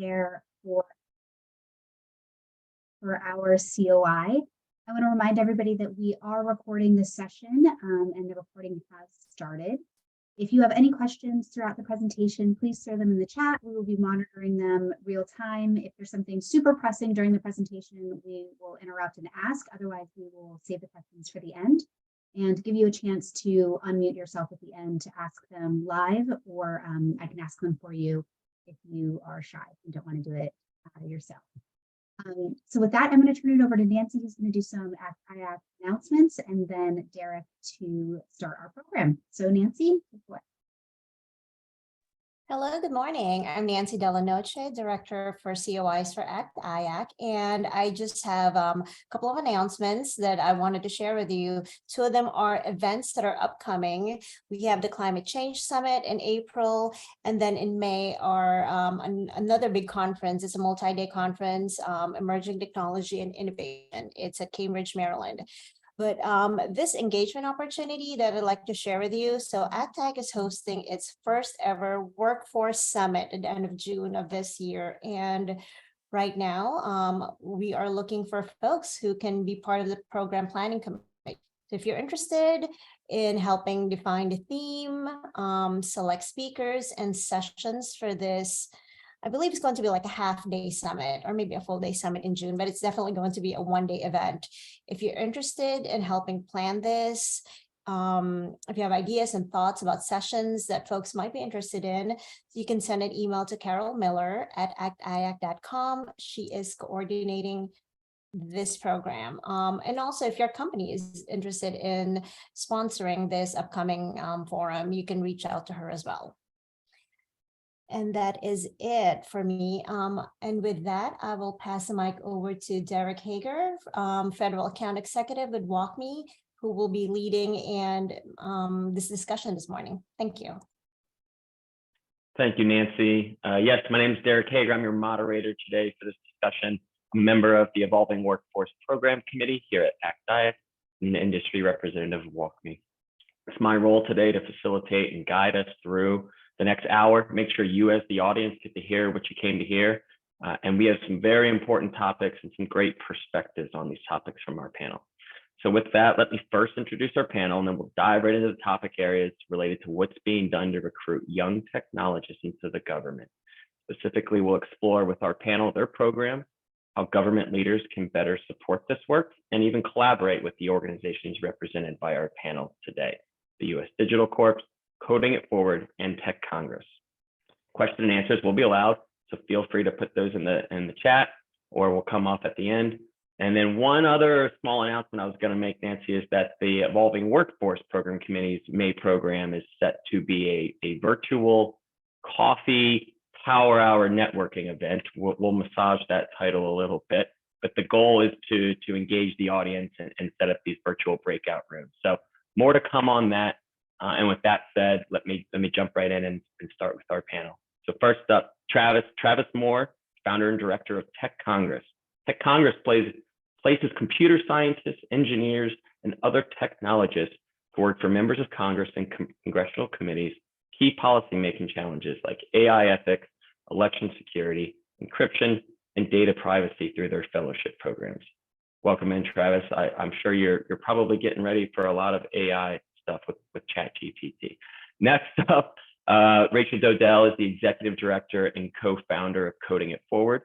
prepare for our COI. I want to remind everybody that we are recording this session and the recording has started. If you have any questions throughout the presentation, please throw them in the chat. We will be monitoring them real time. If there's something super pressing during the presentation, we will interrupt and ask. Otherwise, we will save the questions for the end and give you a chance to unmute yourself at the end to ask them live, or I can ask them for you if you are shy and don't want to do it yourself. So with that, I'm going to turn it over to Nancy, who's going to do some ACT-IAC announcements, and then Derek to start our program. So Nancy, what? Hello, good morning. I'm Nancy Delanoche, Director for COIs for ACT-IAC, and I just have a couple of announcements that I wanted to share with you. Two of them are events that are upcoming. We have the Climate Change Summit in April, and then in May are another big conference. It's a multi-day conference, Emerging Technology and Innovation. It's at Cambridge, Maryland. But this engagement opportunity that I'd like to share with you, so ACT-IAC is hosting its first ever Workforce Summit at the end of June of this year. And right now, we are looking for folks who can be part of the program planning committee. So if you're interested in helping define the theme, select speakers and sessions for this, I believe it's going to be like a half-day summit or maybe a full-day summit in June, but it's definitely going to be a one-day event. If you're interested in helping plan this, if you have ideas and thoughts about sessions that folks might be interested in, you can send an email to Carol Miller at actiac.com. She is coordinating this program. And also, if your company is interested in sponsoring this upcoming forum, you can reach out to her as well. And that is it for me. And with that, I will pass the mic over to Derek Hager, Federal Account Executive with WalkMe, who will be leading this discussion this morning. Thank you. Thank you, Nancy. Yes, my name is Derek Hager. I'm your moderator today for this discussion. I'm a member of the Evolving Workforce Program Committee here at ACT-IAC and the industry representative of WalkMe. It's my role today to facilitate and guide us through the next hour, make sure you as the audience get to hear what you came to hear. And we have some very important topics and some great perspectives on these topics from our panel. So with that, let me first introduce our panel, and then we'll dive right into the topic areas related to what's being done to recruit young technologists into the government. Specifically, we'll explore with our panel their program, how government leaders can better support this work, and even collaborate with the organizations represented by our panel today, the U.S. Digital Corps, Coding It Forward, and TechCongress. Question and answers will be allowed, so feel free to put those in the chat, or we'll come off at the end. And then one other small announcement I was going to make, Nancy, is that the Evolving Workforce Program Committee's May program is set to be a virtual coffee power hour networking event. We'll massage that title a little bit, but the goal is to engage the audience and set up these virtual breakout rooms. So more to come on that. And with that said, let me jump right in and start with our panel. So first up, Travis Moore, founder and director of TechCongress. TechCongress places computer scientists, engineers, and other technologists to work for members of Congress and congressional committees, key policymaking challenges like AI ethics, election security, encryption, and data privacy through their fellowship programs. Welcome in, Travis. I'm sure you're probably getting ready for a lot of AI stuff with ChatGPT. Next up, Rachel Dodell is the executive director and co-founder of Coding It Forward,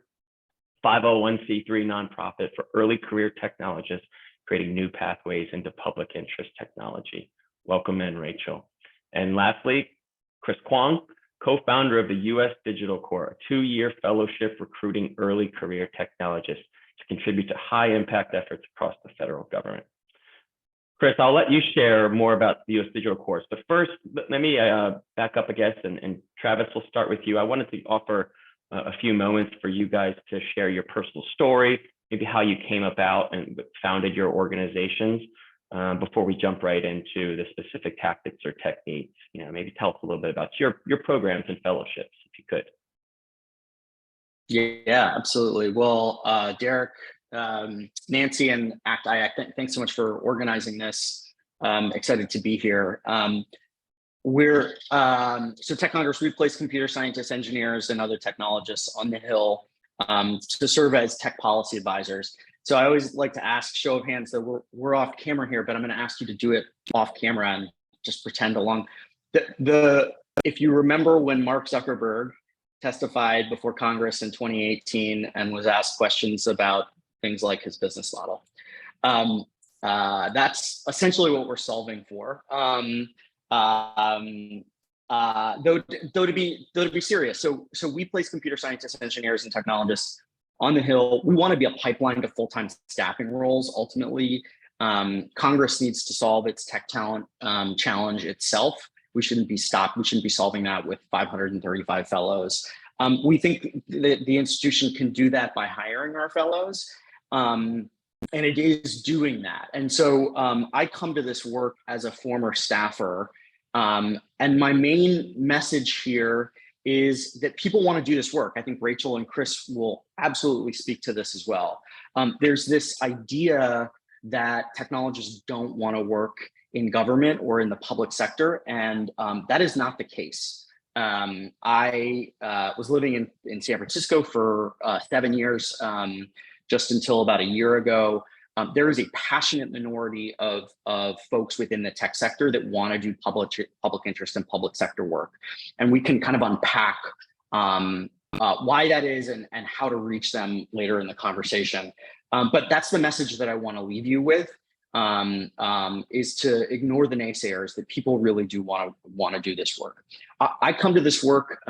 501c3 nonprofit for early career technologists, creating new pathways into public interest technology. Welcome in, Rachel. And lastly, Chris Kuang, co-founder of the U.S. Digital Corps, a 2-year fellowship recruiting early career technologists to contribute to high impact efforts across the federal government. Chris, I'll let you share more about the U.S. Digital Corps, but first, let me back up, I guess, and Travis, we'll start with you. I wanted to offer a few moments for you guys to share your personal story, maybe how you came about and founded your organizations, before we jump right into the specific tactics or techniques. Maybe tell us a little bit about your programs and fellowships, if you could. Yeah, absolutely. Well, Derek, Nancy, and ACT-IAC, thanks so much for organizing this. Excited to be here. so TechCongress, we place computer scientists, engineers, and other technologists on the Hill to serve as tech policy advisors. So I always like to ask, show of hands, that we're off camera here, but I'm going to ask you to do it off camera and just pretend along. If you remember when Mark Zuckerberg testified before Congress in 2018 and was asked questions about things like his business model, that's essentially what we're solving for. Though to be serious, so we place computer scientists, engineers, and technologists on the Hill. We want to be a pipeline to full-time staffing roles. Ultimately, Congress needs to solve its tech talent challenge itself. We shouldn't be solving that with 535 fellows. We think that the institution can do that by hiring our fellows. And it is doing that. And so I come to this work as a former staffer. And my main message here is that people want to do this work. I think Rachel and Chris will absolutely speak to this as well. There's this idea that technologists don't want to work in government or in the public sector, and that is not the case. I was living in San Francisco for 7 years, just until about a year ago. There is a passionate minority of folks within the tech sector that want to do public interest and public sector work. And we can kind of unpack why that is and how to reach them later in the conversation. But that's the message that I want to leave you with, is to ignore the naysayers, that people really do want to do this work. I come to this work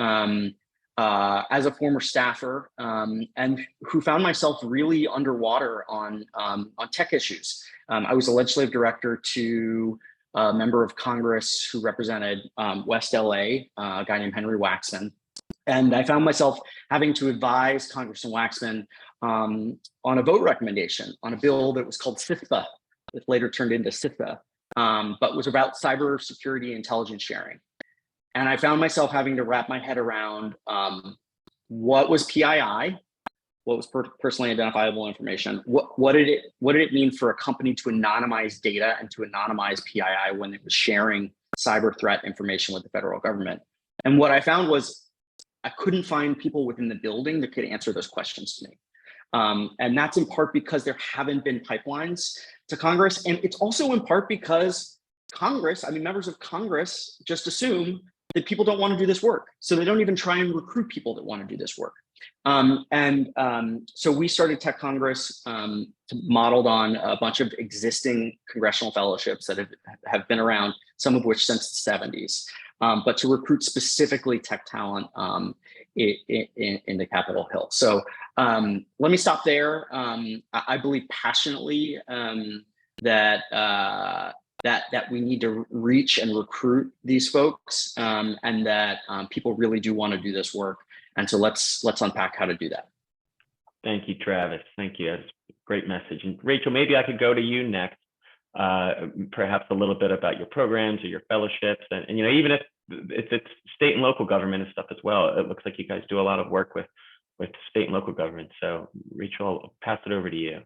as a former staffer, and who found myself really underwater on tech issues. I was a legislative director to a member of Congress who represented West LA, a guy named Henry Waxman. And I found myself having to advise Congressman Waxman on a vote recommendation on a bill that was called CISPA, that later turned into CISPA, but was about cybersecurity intelligence sharing. And I found myself having to wrap my head around what was PII, what was personally identifiable information, what did it mean for a company to anonymize data and to anonymize PII when it was sharing cyber threat information with the federal government. And what I found was I couldn't find people within the building that could answer those questions to me. And that's in part because there haven't been pipelines to Congress. And it's also in part because members of Congress just assume that people don't want to do this work. So they don't even try and recruit people that want to do this work. So we started TechCongress modeled on a bunch of existing congressional fellowships that have been around, some of which since the 70s, but to recruit specifically tech talent in the Capitol Hill. So let me stop there. I believe passionately that we need to reach and recruit these folks, and that people really do want to do this work. And so let's unpack how to do that. Thank you, Travis. Thank you. That's a great message. And Rachel, maybe I could go to you next. Perhaps a little bit about your programs or your fellowships, and even if it's state and local government and stuff as well. It looks like you guys do a lot of work with state and local government. So Rachel, I'll pass it over to you.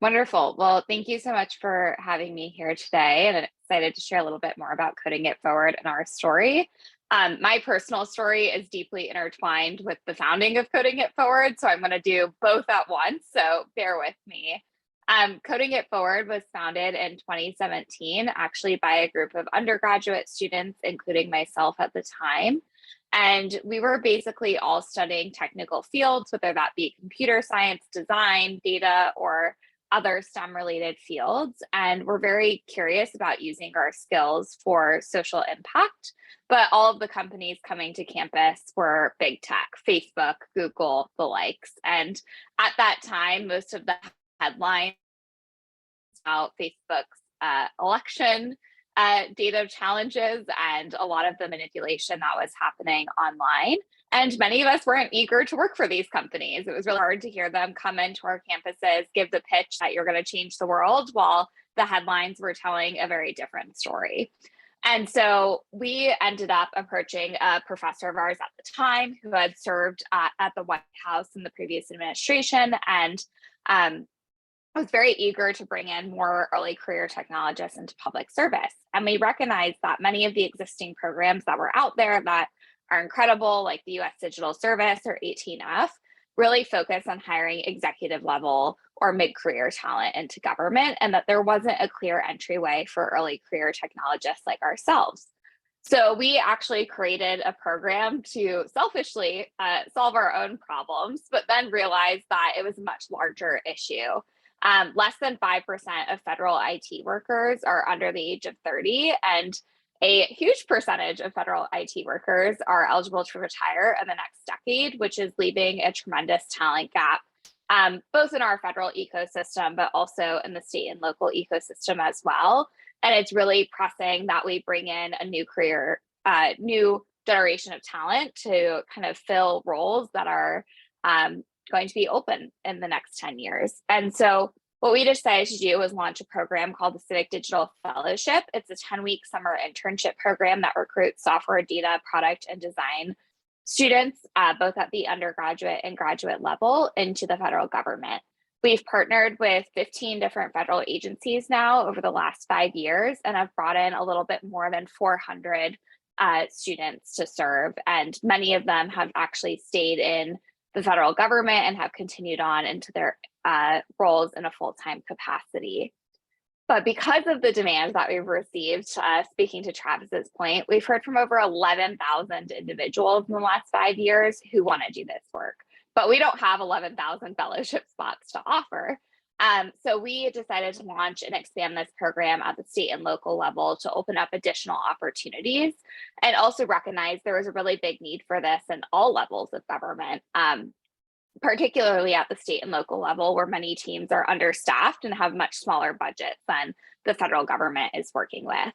Wonderful. Well, thank you so much for having me here today, and I'm excited to share a little bit more about Coding It Forward and our story. My personal story is deeply intertwined with the founding of Coding It Forward, so I'm going to do both at once, so bear with me. Coding It Forward was founded in 2017, actually by a group of undergraduate students, including myself at the time. And we were basically all studying technical fields, whether that be computer science, design, data, or other STEM related fields. And we're very curious about using our skills for social impact. But all of the companies coming to campus were big tech, Facebook, Google, the likes. And at that time, most of the headlines about Facebook's election data challenges and a lot of the manipulation that was happening online. And many of us weren't eager to work for these companies. It was really hard to hear them come into our campuses, give the pitch that you're going to change the world, while the headlines were telling a very different story. And so we ended up approaching a professor of ours at the time who had served at the White House in the previous administration, and I was very eager to bring in more early career technologists into public service. And we recognized that many of the existing programs that were out there that are incredible, like the US Digital Service or 18F, really focus on hiring executive level or mid-career talent into government, and that there wasn't a clear entryway for early career technologists like ourselves. So we actually created a program to selfishly solve our own problems, but then realized that it was a much larger issue. Less than 5% of federal IT workers are under the age of 30, and a huge percentage of federal IT workers are eligible to retire in the next decade, which is leaving a tremendous talent gap, both in our federal ecosystem, but also in the state and local ecosystem as well. And it's really pressing that we bring in a new generation of talent to kind of fill roles that are going to be open in the next 10 years. And so what we decided to do was launch a program called the Civic Digital Fellowship. It's a 10-week summer internship program that recruits software, data, product, and design students, both at the undergraduate and graduate level, into the federal government. We've partnered with 15 different federal agencies now over the last 5 years and have brought in a little bit more than 400 students to serve. And many of them have actually stayed in the federal government and have continued on into their roles in a full-time capacity. But because of the demand that we've received, speaking to Travis's point, we've heard from over 11,000 individuals in the last 5 years who want to do this work. But we don't have 11,000 fellowship spots to offer. So we decided to launch and expand this program at the state and local level to open up additional opportunities, and also recognize there was a really big need for this in all levels of government, particularly at the state and local level, where many teams are understaffed and have much smaller budgets than the federal government is working with.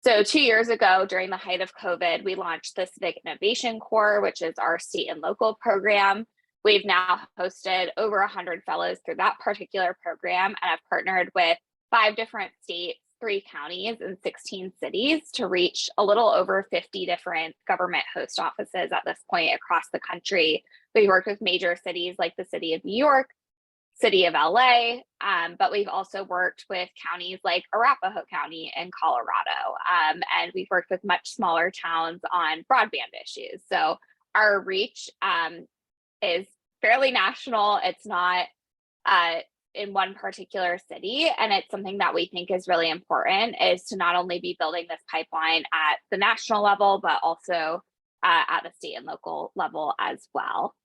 So 2 years ago, during the height of COVID, we launched the Civic Innovation Corps, which is our state and local program. We've now hosted over 100 fellows through that particular program and have partnered with 5 different states, 3 counties, and 16 cities to reach a little over 50 different government host offices at this point across the country. We've worked with major cities like the city of New York, city of LA, but we've also worked with counties like Arapahoe County in Colorado. And we've worked with much smaller towns on broadband issues. So our reach is fairly national. It's not in one particular city. And it's something that we think is really important, is to not only be building this pipeline at the national level, but also at the state and local level as well.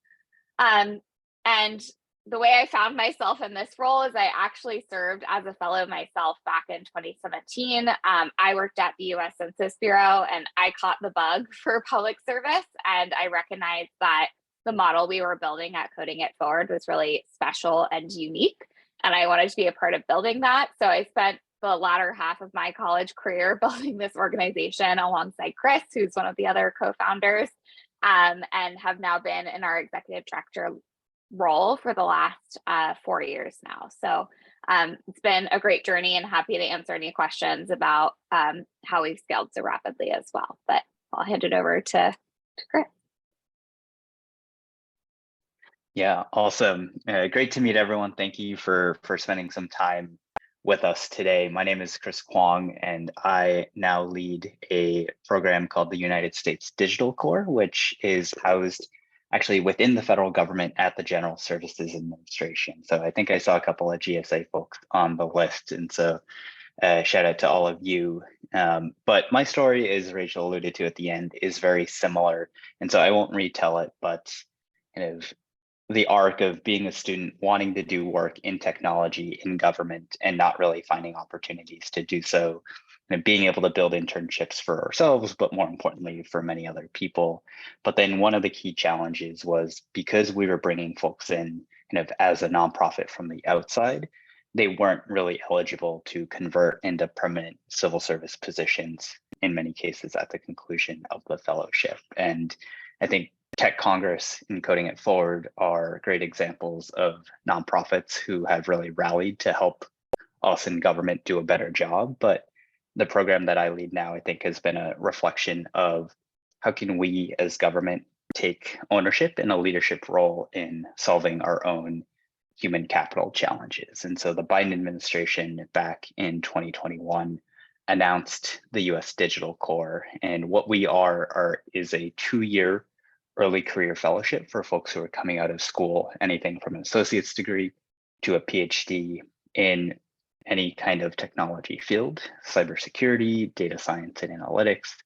And the way I found myself in this role is I actually served as a fellow myself back in 2017. I worked at the US Census Bureau and I caught the bug for public service. And I recognized that the model we were building at Coding It Forward was really special and unique. And I wanted to be a part of building that. So I spent the latter half of my college career building this organization alongside Chris, who's one of the other co-founders, and have now been in our executive director role for the last 4 years now. So it's been a great journey, and happy to answer any questions about how we've scaled so rapidly as well. But I'll hand it over to Chris. Yeah, awesome. Great to meet everyone. Thank you for spending some time with us today. My name is Chris Kuang, and I now lead a program called the United States Digital Corps, which is housed actually within the federal government at the General Services Administration. So I think I saw a couple of GSA folks on the list, and so shout out to all of you. But my story, as Rachel alluded to at the end, is very similar, and so I won't retell it, but kind of the arc of being a student, wanting to do work in technology, in government, and not really finding opportunities to do so, and being able to build internships for ourselves, but more importantly, for many other people. But then one of the key challenges was, because we were bringing folks in kind of as a nonprofit from the outside, they weren't really eligible to convert into permanent civil service positions in many cases at the conclusion of the fellowship. And I think TechCongress and Coding It Forward are great examples of nonprofits who have really rallied to help us in government do a better job. But the program that I lead now, I think, has been a reflection of how can we as government take ownership and a leadership role in solving our own human capital challenges. And so the Biden administration back in 2021 announced the US Digital Corps. And what we is a 2-year early career fellowship for folks who are coming out of school, anything from an associate's degree to a PhD in any kind of technology field, cybersecurity, data science and analytics,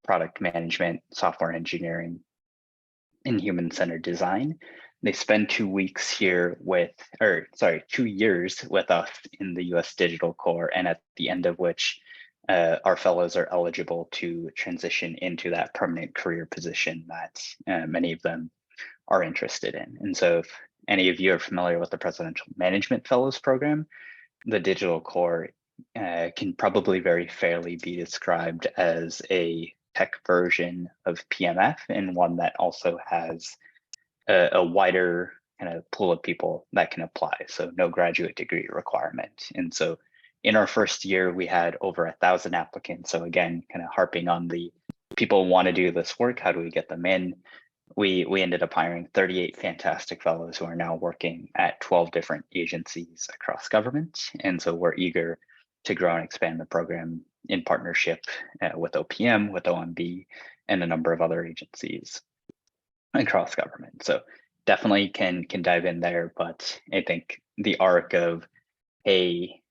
product management, software engineering, and human-centered design. They spend 2 years with us in the US Digital Corps, and at the end of which our fellows are eligible to transition into that permanent career position that many of them are interested in. And so if any of you are familiar with the Presidential Management Fellows Program, the Digital Corps can probably very fairly be described as a tech version of PMF, and one that also has a wider kind of pool of people that can apply. So no graduate degree requirement. And so in our first year, we had over 1,000 applicants. So again, kind of harping on the people want to do this work, how do we get them in? We ended up hiring 38 fantastic fellows who are now working at 12 different agencies across government. And so we're eager to grow and expand the program in partnership with OPM, with OMB, and a number of other agencies across government. So definitely can dive in there, but I think the arc of, hey,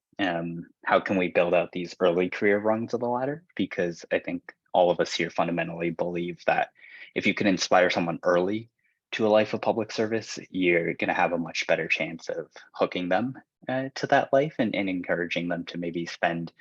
how can we build out these early career rungs of the ladder? Because I think all of us here fundamentally believe that if you can inspire someone early to a life of public service, you're going to have a much better chance of hooking them to that life and encouraging them to maybe spend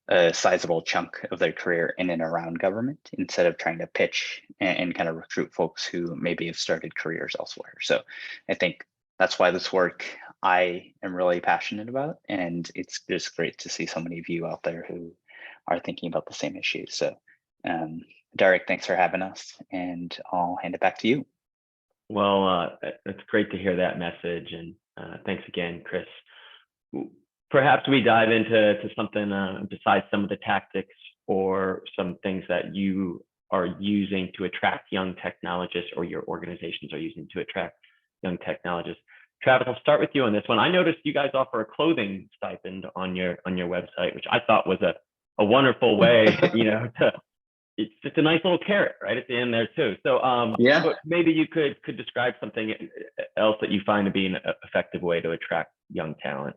a sizable chunk of their career in and around government instead of trying to pitch and kind of recruit folks who maybe have started careers elsewhere. So I think that's why this work I am really passionate about, and it's just great to see so many of you out there who are thinking about the same issues. So Derek, thanks for having us, and I'll hand it back to you. Well, it's great to hear that message, and thanks again, Chris. Perhaps we dive into something besides some of the tactics or some things that you are using to attract young technologists, or your organizations are using to attract young technologists. Travis, I'll start with you on this one. I noticed you guys offer a clothing stipend on your website, which I thought was a wonderful way, it's just a nice little carrot right at the end there too. So Yeah. maybe you could describe something else that you find to be an effective way to attract young talent.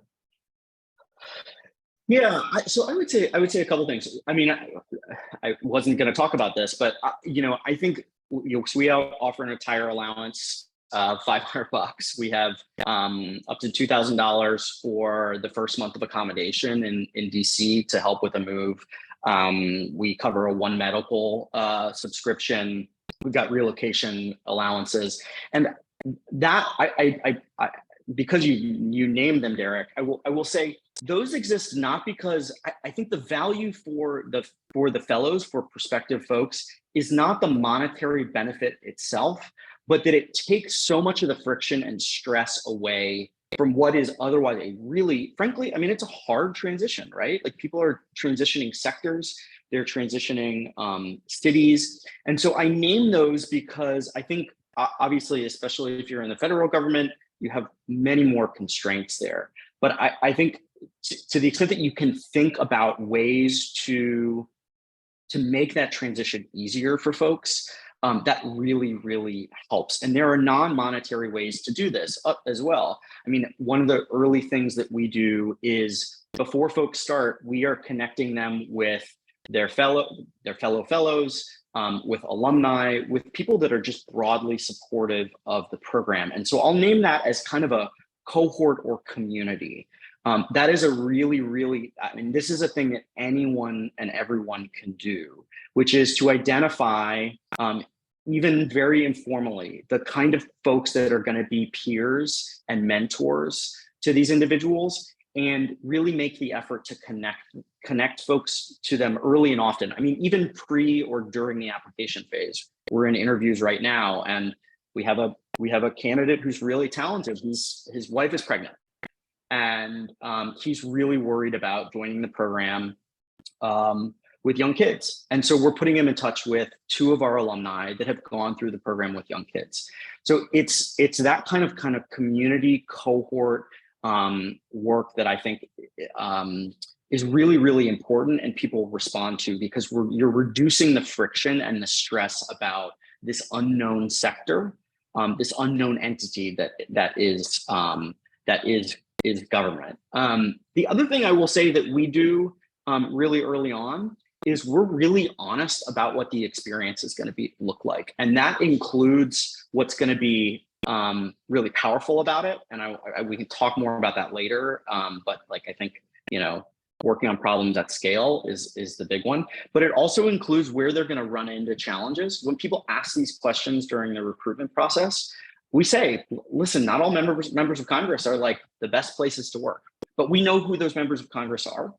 Yeah, so I would say a couple things. I mean, I wasn't going to talk about this, but I think we offer an attire allowance of $500. We have up to $2,000 for the first month of accommodation in DC to help with a move. We cover a one medical subscription. We've got relocation allowances, and that I because you named them, Derek, I will say those exist not because I think the value for the fellows, for prospective folks, is not the monetary benefit itself, but that it takes so much of the friction and stress away from what is otherwise a really, frankly, I mean, it's a hard transition, right? Like, people are transitioning sectors, they're transitioning cities. And so I name those because I think, obviously, especially if you're in the federal government, you have many more constraints there. But I think to the extent that you can think about ways to make that transition easier for folks, that really, really helps. And there are non-monetary ways to do this as well. I mean, one of the early things that we do is, before folks start, we are connecting them with their fellow fellows, with alumni, with people that are just broadly supportive of the program. And so I'll name that as kind of a cohort or community. That is a really, really, I mean, this is a thing that anyone and everyone can do, which is to identify, even very informally, the kind of folks that are going to be peers and mentors to these individuals, and really make the effort to connect folks to them early and often. I mean, even pre or during the application phase. We're in interviews right now, and we have a candidate who's really talented. His wife is pregnant, and he's really worried about joining the program. with young kids. And so we're putting them in touch with 2 of our alumni that have gone through the program with young kids. So it's that kind of community cohort work that I think is really, really important and people respond to, because you're reducing the friction and the stress about this unknown sector, this unknown entity that is government. The other thing I will say that we do really early on is we're really honest about what the experience is going to look like, and that includes what's going to be really powerful about it. And we can talk more about that later. But like, I think, working on problems at scale is the big one, but it also includes where they're going to run into challenges. When people ask these questions during the recruitment process, we say, listen, not all members of Congress are like the best places to work, but we know who those members of Congress are.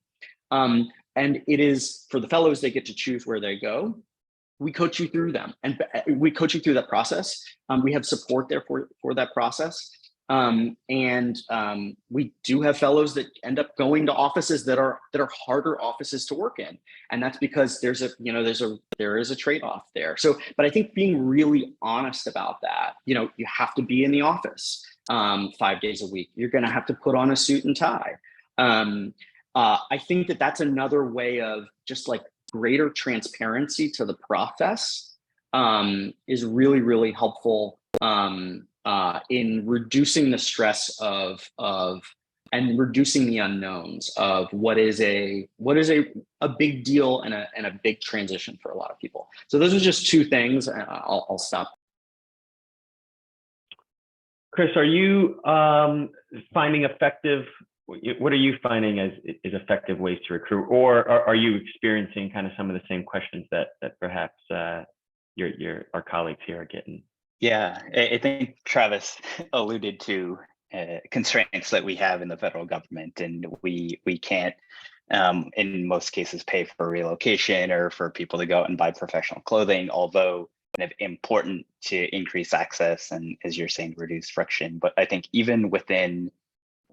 And it is for the fellows, they get to choose where they go. We coach you through them, and we coach you through that process. We have support there for that process. We do have fellows that end up going to offices that are harder offices to work in, and that's because there is a trade-off there. So, but I think being really honest about that, you have to be in the office 5 days a week. You're going to have to put on a suit and tie. I think that's another way of just like greater transparency to the process is really, really helpful in reducing the stress of and reducing the unknowns of what is a big deal and a big transition for a lot of people. So those are just 2 things. I'll stop. Chris, are you finding effective? What are you finding as effective ways to recruit, or are you experiencing kind of some of the same questions that perhaps our colleagues here are getting? Yeah, I think Travis alluded to constraints that we have in the federal government, and we can't, in most cases, pay for relocation or for people to go out and buy professional clothing, although kind of important to increase access and, as you're saying, reduce friction. But I think even within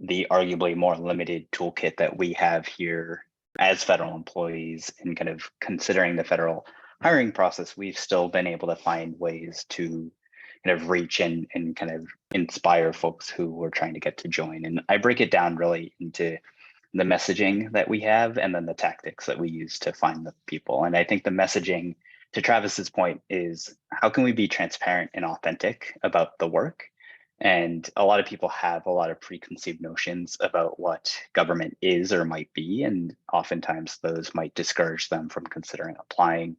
the arguably more limited toolkit that we have here as federal employees, and kind of considering the federal hiring process, we've still been able to find ways to kind of reach and kind of inspire folks who are trying to get to join. And I break it down really into the messaging that we have and then the tactics that we use to find the people. And I think the messaging, to Travis's point, is how can we be transparent and authentic about the work? And a lot of people have a lot of preconceived notions about what government is or might be, and oftentimes those might discourage them from considering applying,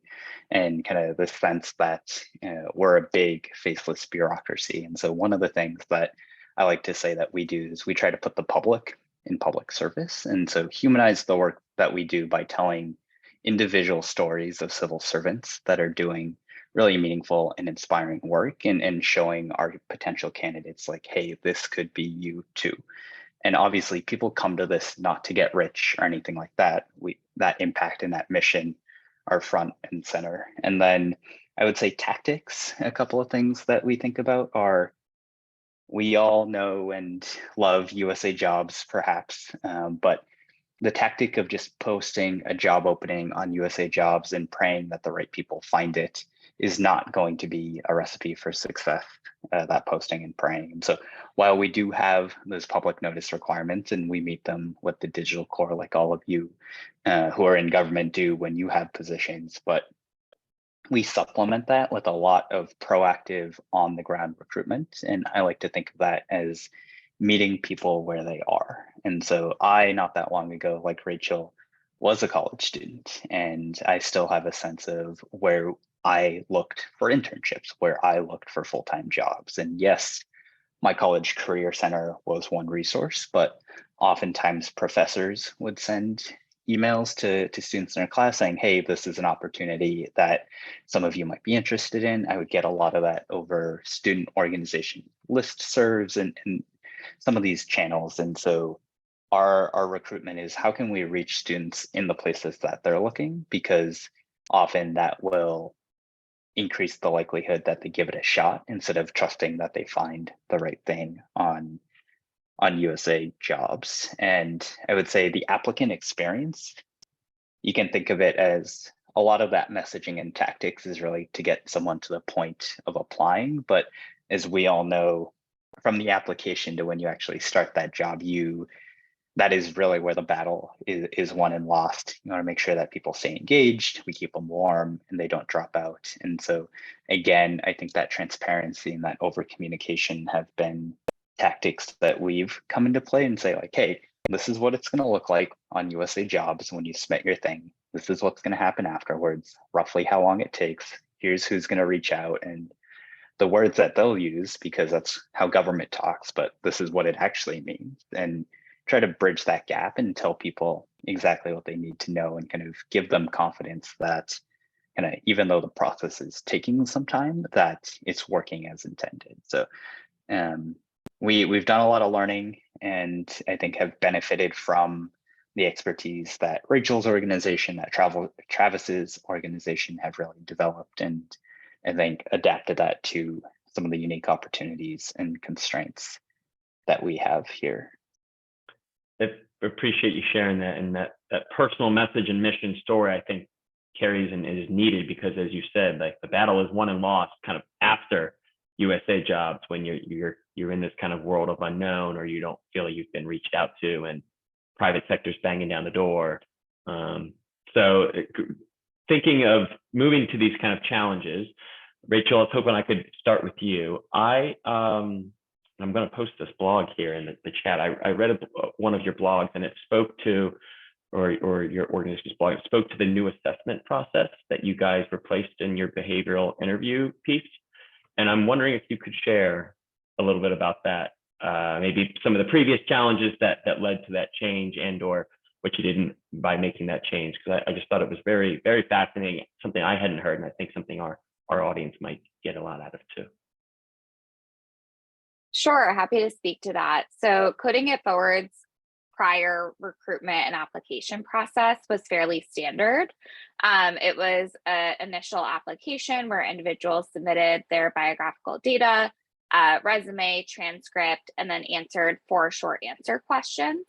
and kind of the sense that we're a big faceless bureaucracy. And so one of the things that I like to say that we do is we try to put the public in public service, and so humanize the work that we do by telling individual stories of civil servants that are doing really meaningful and inspiring work, and showing our potential candidates like, hey, this could be you too. And obviously people come to this not to get rich or anything like that. That impact and that mission are front and center. And then I would say tactics, a couple of things that we think about are, we all know and love USA Jobs perhaps, but the tactic of just posting a job opening on USA Jobs and praying that the right people find it is not going to be a recipe for success, that posting and praying. And so while we do have those public notice requirements, and we meet them with the digital core, like all of you who are in government do when you have positions, but we supplement that with a lot of proactive on the ground recruitment. And I like to think of that as meeting people where they are. And so not that long ago, like Rachel, was a college student, and I still have a sense of where I looked for internships, where I looked for full-time jobs. And yes, my college career center was one resource, but oftentimes professors would send emails to students in their class saying, hey, this is an opportunity that some of you might be interested in. I would get a lot of that over student organization listservs and some of these channels. And so our recruitment is, how can we reach students in the places that they're looking? Because often that will increase the likelihood that they give it a shot, instead of trusting that they find the right thing on USA Jobs. And I would say the applicant experience you can think of it as a lot of that messaging and tactics is really to get someone to the point of applying. But as we all know, from the application to when you actually start that job, that is really where the battle is won and lost. You want to make sure that people stay engaged, we keep them warm, and they don't drop out. And so again, I think that transparency and that over communication have been tactics that we've come into play and say like, hey, this is what it's going to look like on USA Jobs when you submit your thing. This is what's going to happen afterwards, roughly how long it takes. Here's who's going to reach out, and the words that they'll use, because that's how government talks, but this is what it actually means. And try to bridge that gap and tell people exactly what they need to know and kind of give them confidence that kind of, even though the process is taking some time, that it's working as intended. So we've done a lot of learning, and I think have benefited from the expertise that Rachel's organization, that Travis's organization have really developed, and I think adapted that to some of the unique opportunities and constraints that we have here. I appreciate you sharing that, and that personal message and mission story, I think, carries and is needed, because as you said, like the battle is won and lost kind of after USA Jobs, when you're in this kind of world of unknown, or you don't feel like you've been reached out to, and private sector's banging down the door. So thinking of moving to these kind of challenges, Rachel, I was hoping I could start with you. I'm going to post this blog here in the chat. I read one of your blogs, and it spoke to, or your organization's blog, it spoke to the new assessment process that you guys replaced in your behavioral interview piece. And I'm wondering if you could share a little bit about that, maybe some of the previous challenges that led to that change, and or what you didn't by making that change, because I just thought it was very, very fascinating, something I hadn't heard, and I think something our audience might get a lot out of too. Sure, happy to speak to that. So Coding It Forward's prior recruitment and application process was fairly standard. It was an initial application where individuals submitted their biographical data, resume, transcript, and then answered 4 short answer questions.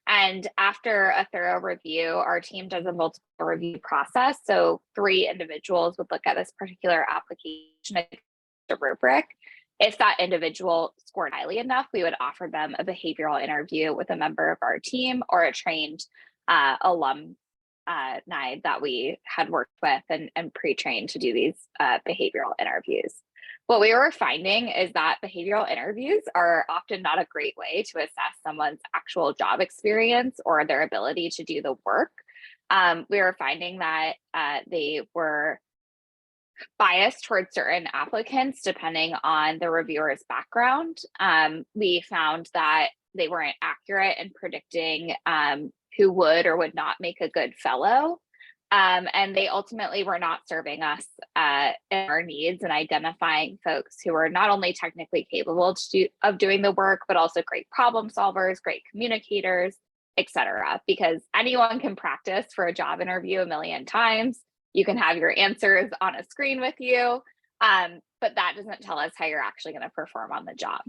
And after a thorough review, our team does a multiple review process. So 3 individuals would look at this particular application, a rubric. If that individual scored highly enough, we would offer them a behavioral interview with a member of our team or a trained alumni that we had worked with and pre-trained to do these behavioral interviews. What we were finding is that behavioral interviews are often not a great way to assess someone's actual job experience or their ability to do the work. We were finding that they were biased towards certain applicants depending on the reviewer's background. We found that they weren't accurate in predicting who would or would not make a good fellow. And they ultimately were not serving us in our needs and identifying folks who were not only technically capable of doing the work, but also great problem solvers, great communicators, etc. Because anyone can practice for a job interview a million times. You can have your answers on a screen with you, but that doesn't tell us how you're actually going to perform on the job.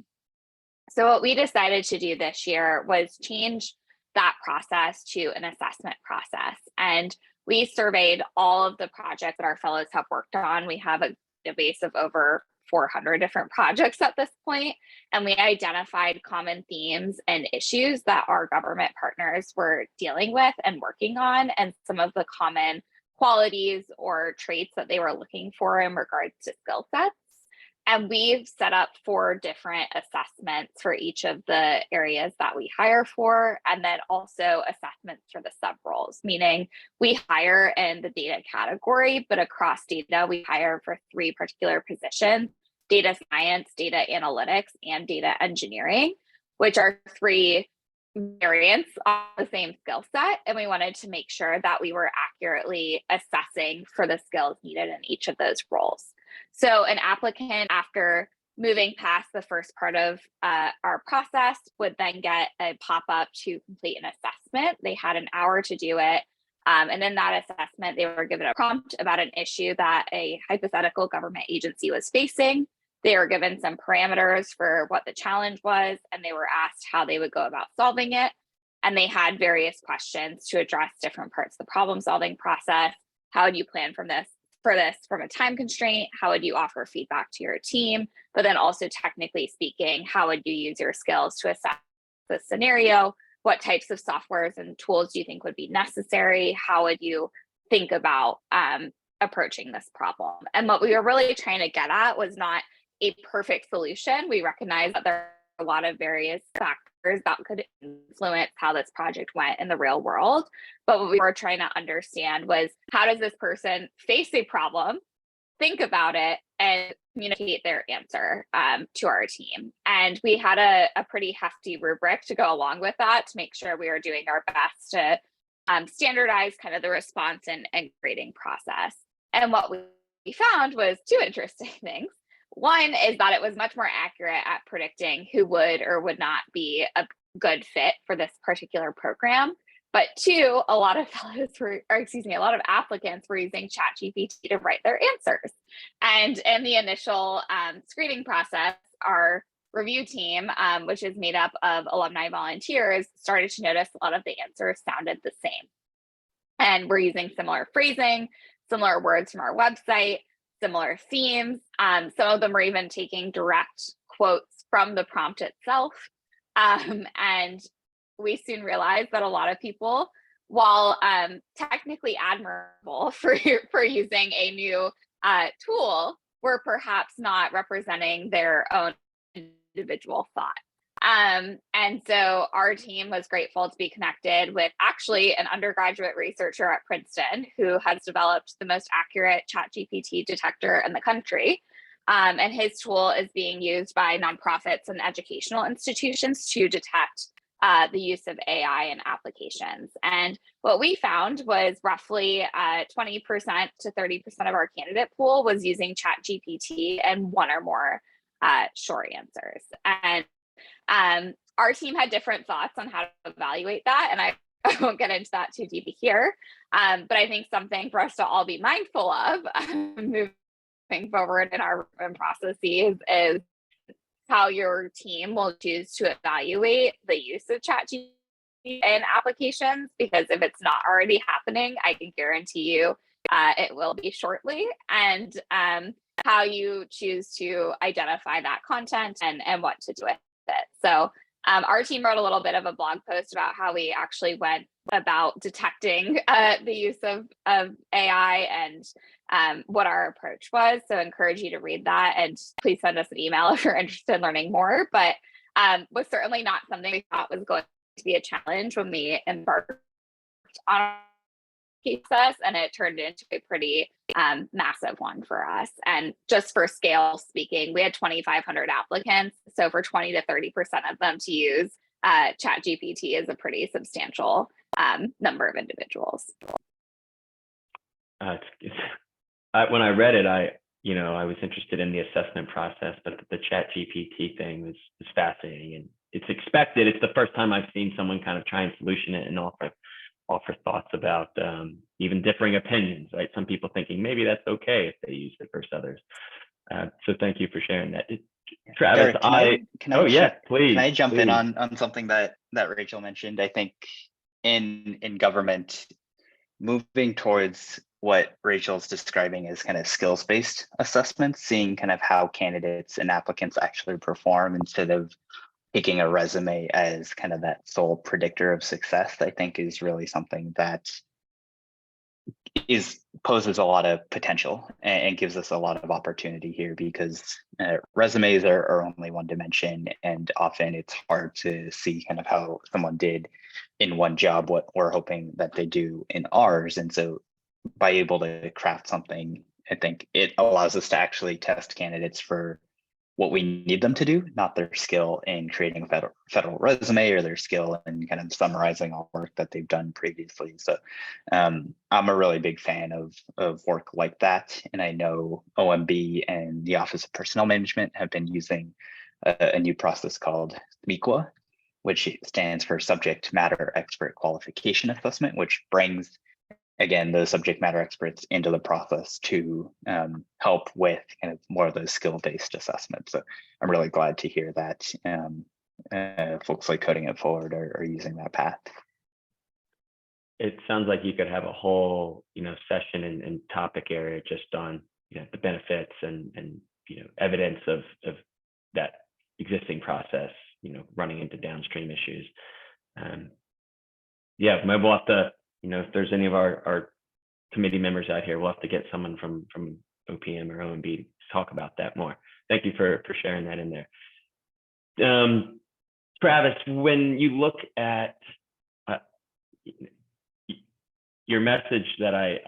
So what we decided to do this year was change that process to an assessment process. And we surveyed all of the projects that our fellows have worked on. We have a database of over 400 different projects at this point, and we identified common themes and issues that our government partners were dealing with and working on, and some of the common qualities or traits that they were looking for in regards to skill sets. And we've set up 4 different assessments for each of the areas that we hire for, and then also assessments for the sub roles, meaning we hire in the data category, but across data, we hire for 3 particular positions: data science, data analytics, and data engineering, which are 3 variants on the same skill set. And we wanted to make sure that we were accurately assessing for the skills needed in each of those roles. So an applicant, after moving past the first part of our process, would then get a pop-up to complete an assessment. They had an hour to do it. And in that assessment, they were given a prompt about an issue that a hypothetical government agency was facing. They were given some parameters for what the challenge was, and they were asked how they would go about solving it. And they had various questions to address different parts of the problem solving process. How would you plan for this from a time constraint? How would you offer feedback to your team? But then also technically speaking, how would you use your skills to assess the scenario? What types of softwares and tools do you think would be necessary? How would you think about approaching this problem? And what we were really trying to get at was not a perfect solution. We recognize that there are a lot of various factors that could influence how this project went in the real world. But what we were trying to understand was, how does this person face a problem, think about it, and communicate their answer to our team? And we had a pretty hefty rubric to go along with that to make sure we were doing our best to standardize kind of the response and grading process. And what we found was two interesting things. One is that it was much more accurate at predicting who would or would not be a good fit for this particular program. But two, a lot of applicants were using ChatGPT to write their answers. And in the initial screening process, our review team, which is made up of alumni volunteers, started to notice a lot of the answers sounded the same. And we're using similar phrasing, similar words from our website, similar themes. Some of them were even taking direct quotes from the prompt itself. And we soon realized that a lot of people, while technically admirable for using a new tool, were perhaps not representing their own individual thought. And so our team was grateful to be connected with actually an undergraduate researcher at Princeton who has developed the most accurate ChatGPT detector in the country. And his tool is being used by nonprofits and educational institutions to detect the use of AI in applications. And what we found was roughly 20% to 30% of our candidate pool was using ChatGPT and one or more short answers. And our team had different thoughts on how to evaluate that. And I won't get into that too deep here. But I think something for us to all be mindful of moving forward in our processes is how your team will choose to evaluate the use of ChatGPT in applications, because if it's not already happening, I can guarantee you it will be shortly. And how you choose to identify that content and what to do with it. So our team wrote a little bit of a blog post about how we actually went about detecting the use of AI and what our approach was. So I encourage you to read that, and please send us an email if you're interested in learning more. But was certainly not something we thought was going to be a challenge when we embarked on our process, and it turned into a pretty massive one for us. And just for scale speaking, we had 2,500 applicants. So for 20 to 30% of them to use ChatGPT is a pretty substantial number of individuals. When I read it, I was interested in the assessment process, but the ChatGPT thing was fascinating, and it's expected. It's the first time I've seen someone kind of try and solution it and offer thoughts about even differing opinions, right? Some people thinking maybe that's okay if they use it versus others. So thank you for sharing that. Travis, Derek, please. Can I jump in on something that Rachel mentioned? I think in government, moving towards what Rachel's describing as kind of skills-based assessments, seeing kind of how candidates and applicants actually perform instead of taking a resume as kind of that sole predictor of success, I think is really something that poses a lot of potential and gives us a lot of opportunity here, because resumes are only one dimension, and often it's hard to see kind of how someone did in one job what we're hoping that they do in ours. And so by able to craft something, I think it allows us to actually test candidates for what we need them to do, not their skill in creating a federal resume or their skill in kind of summarizing all work that they've done previously. So I'm a really big fan of work like that. And I know OMB and the Office of Personnel Management have been using a new process called MEQA, which stands for Subject Matter Expert Qualification Assessment, which brings, again, the subject matter experts into the process to help with kind of more of those skill-based assessments. So I'm really glad to hear that folks like Coding It Forward are using that path. It sounds like you could have a whole, session and topic area just on, the benefits and evidence of that existing process, running into downstream issues. Yeah, maybe we'll have to, if there's any of our committee members out here, we'll have to get someone from OPM or OMB to talk about that more. Thank you for sharing that in there. Travis, when you look at your message that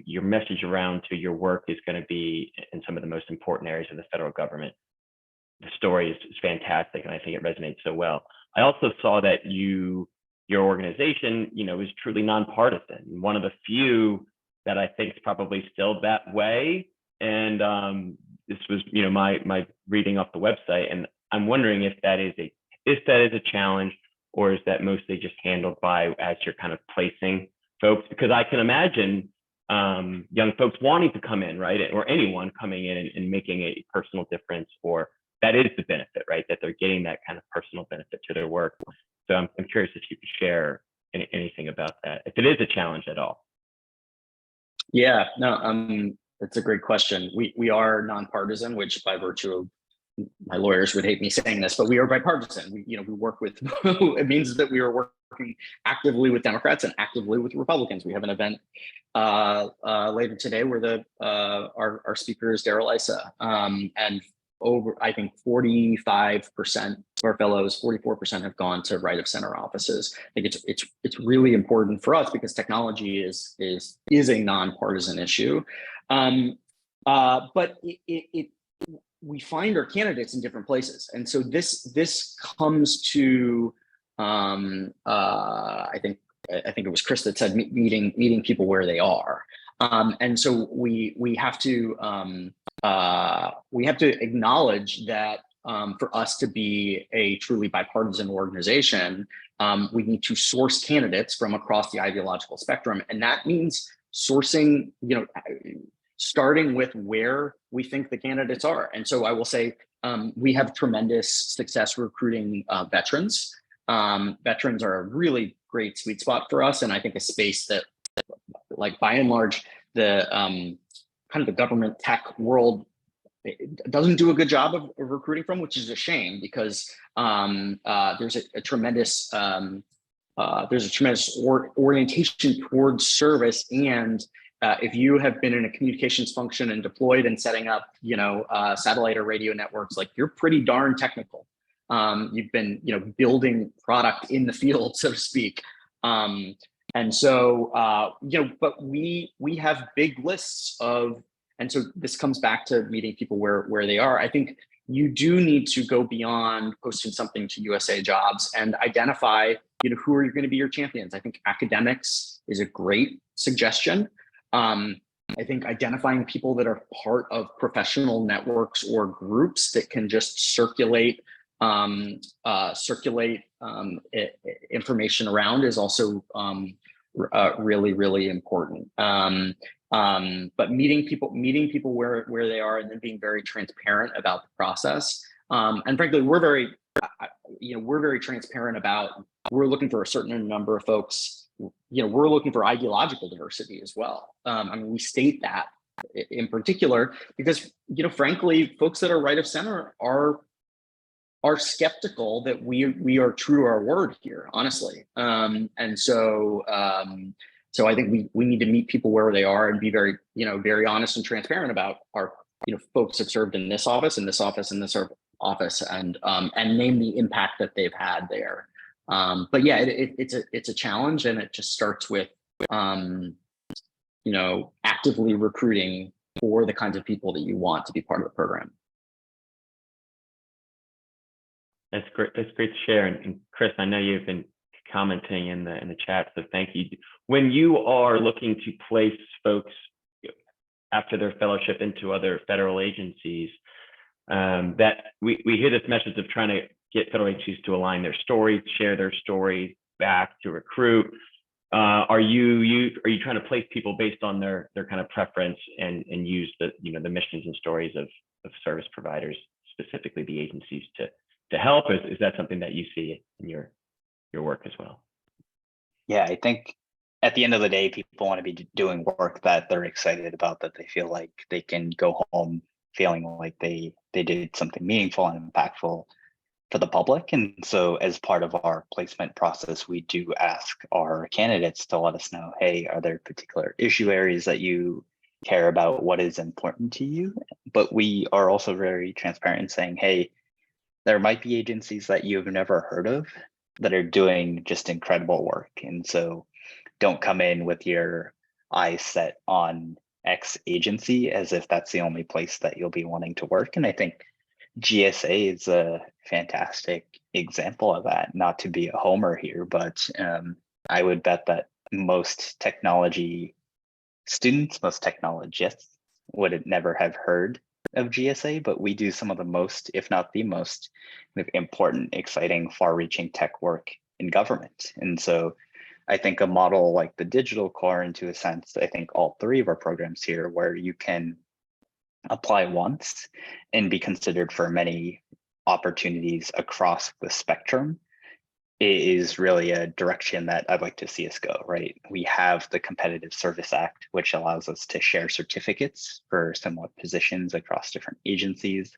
your message around to your work is going to be in some of the most important areas of the federal government. The story is fantastic, and I think it resonates so well. I also saw that your organization, is truly nonpartisan. One of the few that I think is probably still that way. And this was, my reading off the website, and I'm wondering if that is a challenge, or is that mostly just handled by as you're kind of placing folks? Because I can imagine young folks wanting to come in, right, or anyone coming in and making a personal difference, or that is the benefit, right, that they're getting that kind of personal benefit to their work. So I'm curious if you could share anything about that, if it is a challenge at all. Yeah, no, that's a great question. We are nonpartisan, which by virtue of, my lawyers would hate me saying this, but we are bipartisan. We work with, it means that we are working actively with Democrats and actively with Republicans. We have an event later today where our speaker is Darrell Issa, and over, I think 45% of our fellows, 44% have gone to right of center offices. I think it's really important for us because technology is a nonpartisan issue, but we find our candidates in different places, and so this comes to I think it was Chris that said meeting people where they are, and so we have to acknowledge that for us to be a truly bipartisan organization, we need to source candidates from across the ideological spectrum, and that means sourcing, starting with where we think the candidates are. And so I will say we have tremendous success recruiting veterans. Veterans are a really great sweet spot for us, and I think a space that, like, by and large, the kind of the government tech world doesn't do a good job of recruiting from, which is a shame, because there's a tremendous orientation towards service. And if you have been in a communications function and deployed and setting up, satellite or radio networks, like, you're pretty darn technical. You've been, building product in the field, so to speak. And so, but we have big lists of, and so this comes back to meeting people where they are. I think you do need to go beyond posting something to USA Jobs and identify, who are going to be your champions. I think academics is a great suggestion. I think identifying people that are part of professional networks or groups that can just circulate information around is also really, really important. But meeting people where they are, and then being very transparent about the process. And frankly, we're very transparent about, we're looking for a certain number of folks. We're looking for ideological diversity as well. We state that in particular because, frankly, folks that are right of center are skeptical that we are true to our word here, honestly. And so I think we need to meet people where they are and be very, very honest and transparent about our, folks have served in this office, and this office, and this office, and name the impact that they've had there. But yeah, it's a challenge, and it just starts with, actively recruiting for the kinds of people that you want to be part of the program. That's great. That's great to share. And Chris, I know you've been commenting in the chat, so thank you. When you are looking to place folks after their fellowship into other federal agencies, that we hear this message of trying to get federal agencies to align their stories, share their stories back to recruit. Are you trying to place people based on their kind of preference and use the the missions and stories of service providers, specifically the agencies, to help? Is that something that you see in your work as well? Yeah, I think at the end of the day, people want to be doing work that they're excited about, that they feel like they can go home feeling like they did something meaningful and impactful for the public. And so as part of our placement process, we do ask our candidates to let us know, hey, are there particular issue areas that you care about? What is important to you? But we are also very transparent in saying, hey, there might be agencies that you've never heard of that are doing just incredible work. And so don't come in with your eyes set on X agency as if that's the only place that you'll be wanting to work. And I think GSA is a fantastic example of that. Not to be a homer here, but I would bet that most technology students, most technologists would never have heard of GSA, but we do some of the most, if not the most, important, exciting, far-reaching tech work in government. And so I think a model like the Digital Core, into a sense, I think all three of our programs here, where you can apply once and be considered for many opportunities across the spectrum, is really a direction that I'd like to see us go, right? We have the Competitive Service Act, which allows us to share certificates for similar positions across different agencies.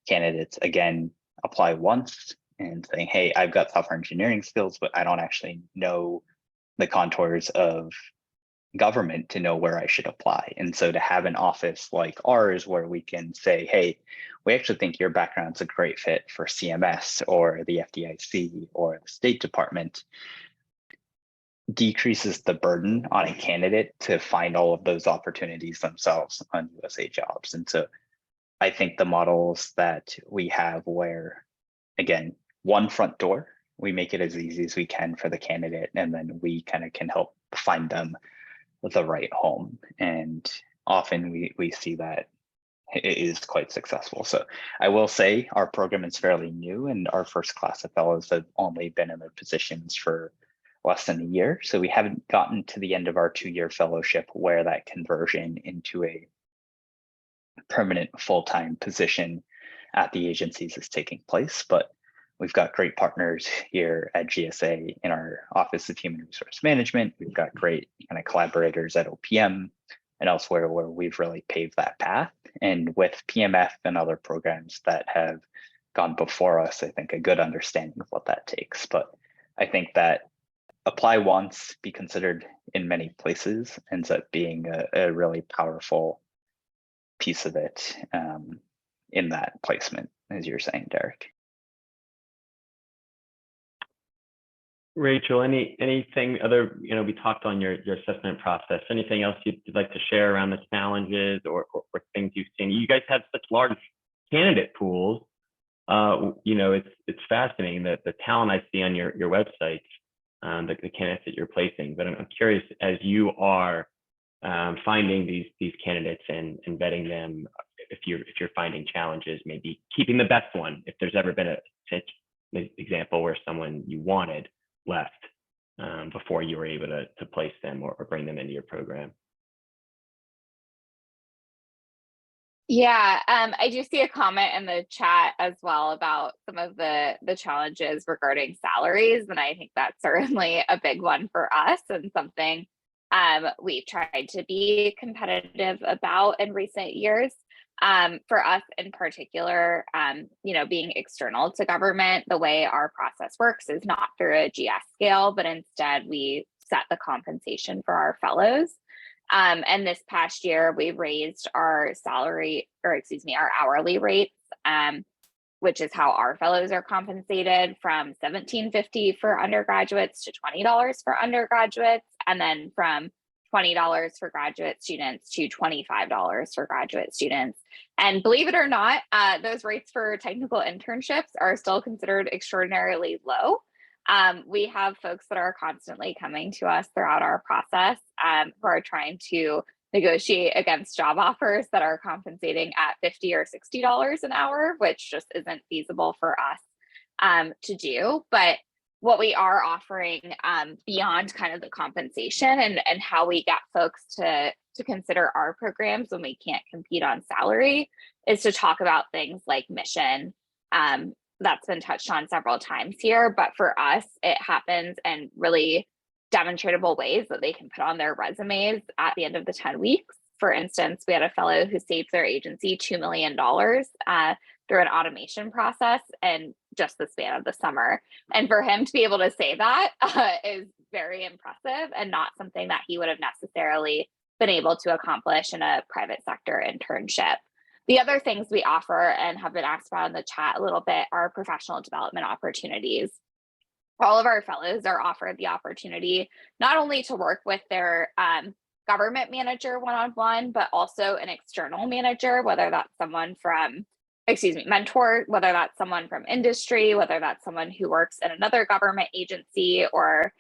Candidates, again, apply once and saying, hey, I've got software engineering skills, but I don't actually know the contours of government to know where I should apply. And so to have an office like ours where we can say, hey, we actually think your background's a great fit for CMS or the FDIC or the State Department, decreases the burden on a candidate to find all of those opportunities themselves on USA Jobs. And so I think the models that we have where, again, one front door, we make it as easy as we can for the candidate, and then we kind of can help find them the right home. And often we see that it is quite successful. So I will say our program is fairly new, and our first class of fellows have only been in their positions for less than a year. So we haven't gotten to the end of our 2-year fellowship where that conversion into a permanent full-time position at the agencies is taking place. But we've got great partners here at GSA in our Office of Human Resource Management. We've got great kind of collaborators at OPM and elsewhere where we've really paved that path. And with PMF and other programs that have gone before us, I think a good understanding of what that takes. But I think that apply once, be considered in many places ends up being a really powerful piece of it in that placement, as you're saying, Derek. Rachel, anything other, we talked on your assessment process, anything else you'd like to share around the challenges or things you've seen? You guys have such large candidate pools. It's fascinating that the talent I see on your website, the candidates that you're placing, but I'm curious, as you are finding these candidates and vetting them, if you're finding challenges, maybe keeping the best one, if there's ever been an example where someone you wanted left before you were able to place them or bring them into your program. Yeah, I do see a comment in the chat as well about some of the challenges regarding salaries, and I think that's certainly a big one for us and something we've tried to be competitive about in recent years. For us in particular, being external to government, the way our process works is not through a GS scale, but instead we set the compensation for our fellows. And this past year, we raised our our hourly rates, which is how our fellows are compensated, from $17.50 for undergraduates to $20 for undergraduates, and then from $20 for graduate students to $25 for graduate students. And believe it or not, those rates for technical internships are still considered extraordinarily low. We have folks that are constantly coming to us throughout our process who are trying to negotiate against job offers that are compensating at $50 or $60 an hour, which just isn't feasible for us to do. But what we are offering beyond kind of the compensation and how we get folks to consider our programs when we can't compete on salary is to talk about things like mission, that's been touched on several times here, but for us, it happens in really demonstrable ways that they can put on their resumes at the end of the 10 weeks. For instance, we had a fellow who saved their agency $2 million through an automation process in just the span of the summer. And for him to be able to say that is very impressive and not something that he would have necessarily been able to accomplish in a private sector internship. The other things we offer and have been asked about in the chat a little bit are professional development opportunities. All of our fellows are offered the opportunity not only to work with their government manager one-on-one, but also an external manager, whether that's someone from, mentor, whether that's someone from industry, whether that's someone who works in another government agency or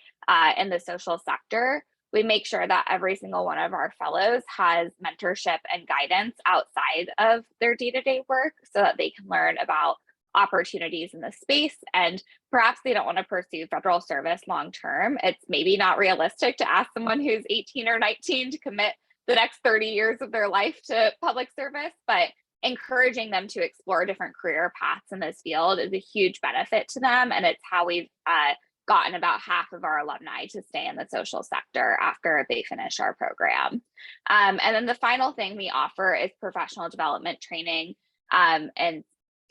in the social sector. We make sure that every single one of our fellows has mentorship and guidance outside of their day-to-day work so that they can learn about opportunities in the space. And perhaps they don't want to pursue federal service long-term. It's maybe not realistic to ask someone who's 18 or 19 to commit the next 30 years of their life to public service, but encouraging them to explore different career paths in this field is a huge benefit to them. And it's how we've gotten about half of our alumni to stay in the social sector after they finish our program. And then the final thing we offer is professional development training and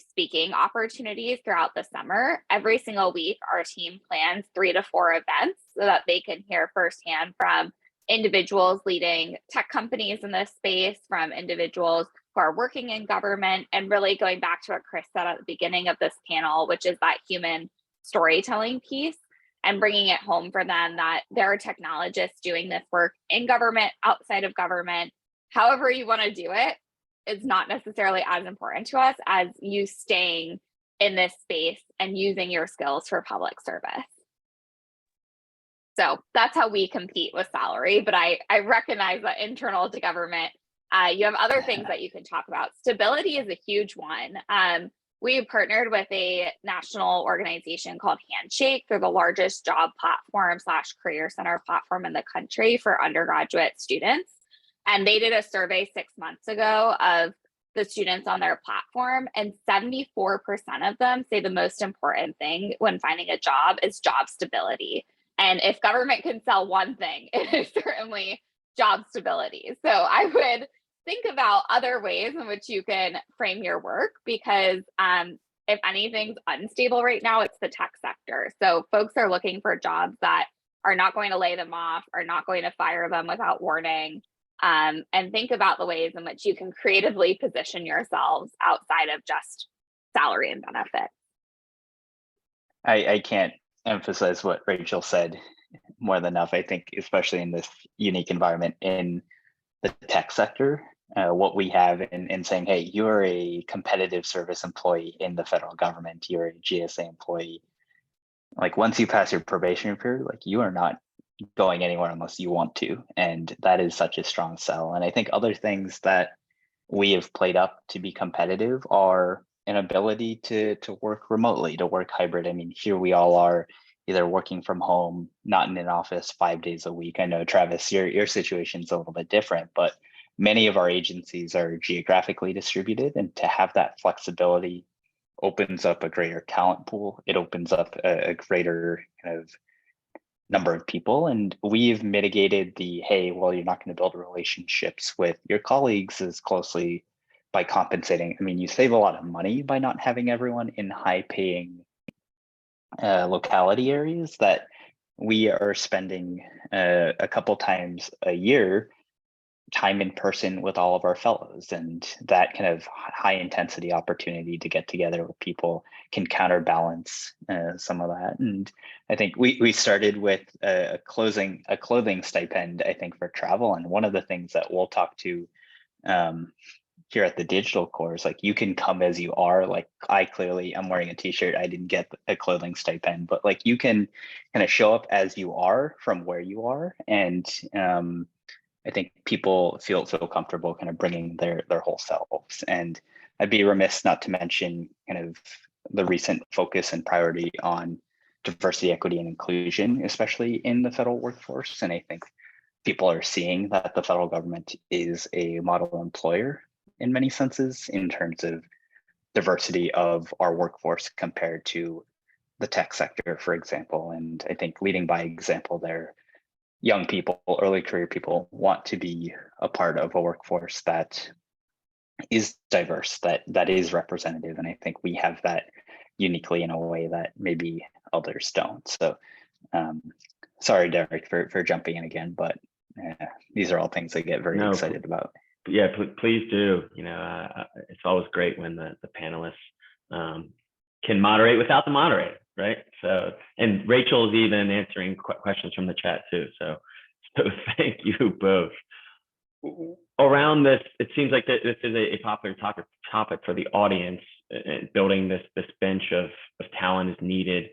speaking opportunities throughout the summer. Every single week, our team plans 3 to 4 events so that they can hear firsthand from individuals leading tech companies in this space, from individuals who are working in government, and really going back to what Chris said at the beginning of this panel, which is that human storytelling piece, and bringing it home for them that there are technologists doing this work in government, outside of government. However you want to do it is not necessarily as important to us as you staying in this space and using your skills for public service. So that's how we compete with salary, but I recognize that internal to government, you have other things that you can talk about. Stability is a huge one. We partnered with a national organization called Handshake. They're the largest job platform / career center platform in the country for undergraduate students. And they did a survey 6 months ago of the students on their platform, and 74% of them say the most important thing when finding a job is job stability. And if government can sell one thing, it is certainly job stability. So I would think about other ways in which you can frame your work, because if anything's unstable right now, it's the tech sector. So folks are looking for jobs that are not going to lay them off, are not going to fire them without warning. And think about the ways in which you can creatively position yourselves outside of just salary and benefit. I can't emphasize what Rachel said more than enough. I think, especially in this unique environment in the tech sector, what we have in saying, hey, you're a competitive service employee in the federal government, you're a GSA employee. Like, once you pass your probation period, like, you are not going anywhere unless you want to. And that is such a strong sell. And I think other things that we have played up to be competitive are an ability to work remotely, to work hybrid. I mean, here we all are either working from home, not in an office 5 days a week. I know, Travis, your situation's a little bit different, but many of our agencies are geographically distributed, and to have that flexibility opens up a greater talent pool. It opens up a greater kind of number of people. And we've mitigated the, hey, well, you're not going to build relationships with your colleagues as closely by compensating. I mean, you save a lot of money by not having everyone in high paying locality areas that we are spending a couple times a year time in person with all of our fellows, and that kind of high intensity opportunity to get together with people can counterbalance some of that. And I think we started with a clothing stipend, I think, for travel. And one of the things that we'll talk to here at the digital core is, like, you can come as you are. Like, I'm wearing a t-shirt, I didn't get a clothing stipend, but like, you can kind of show up as you are from where you are. And I think people feel comfortable kind of bringing their whole selves. And I'd be remiss not to mention kind of the recent focus and priority on diversity, equity, and inclusion, especially in the federal workforce. And I think people are seeing that the federal government is a model employer in many senses, in terms of diversity of our workforce compared to the tech sector, for example. And I think leading by example there, young people, early career people want to be a part of a workforce that is diverse, that is representative. And I think we have that uniquely in a way that maybe others don't. So sorry, Derek, for jumping in again, but these are all things I get very excited about. Yeah, please do. You know, it's always great when the panelists can moderate without the moderator, right? So, and Rachel is even answering questions from the chat too. So thank you both. Around this, it seems like this is a popular topic for the audience. Building this bench of talent is needed.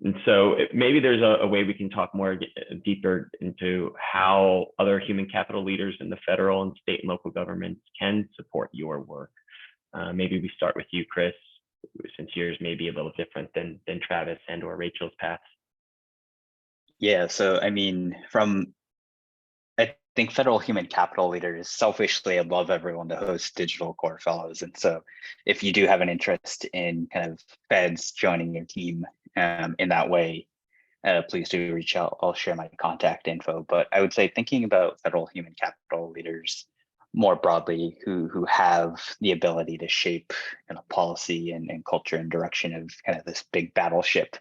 And so maybe there's a way we can talk more deeper into how other human capital leaders in the federal and state and local governments can support your work. Maybe we start with you, Chris, since yours may be a little different than Travis and or Rachel's paths. Yeah, so I mean, I think federal human capital leaders, selfishly, I'd love everyone to host digital core fellows. And so if you do have an interest in kind of feds joining your team in that way, please do reach out. I'll share my contact info. But I would say thinking about federal human capital leaders more broadly who have the ability to shape policy and culture and direction of kind of this big battleship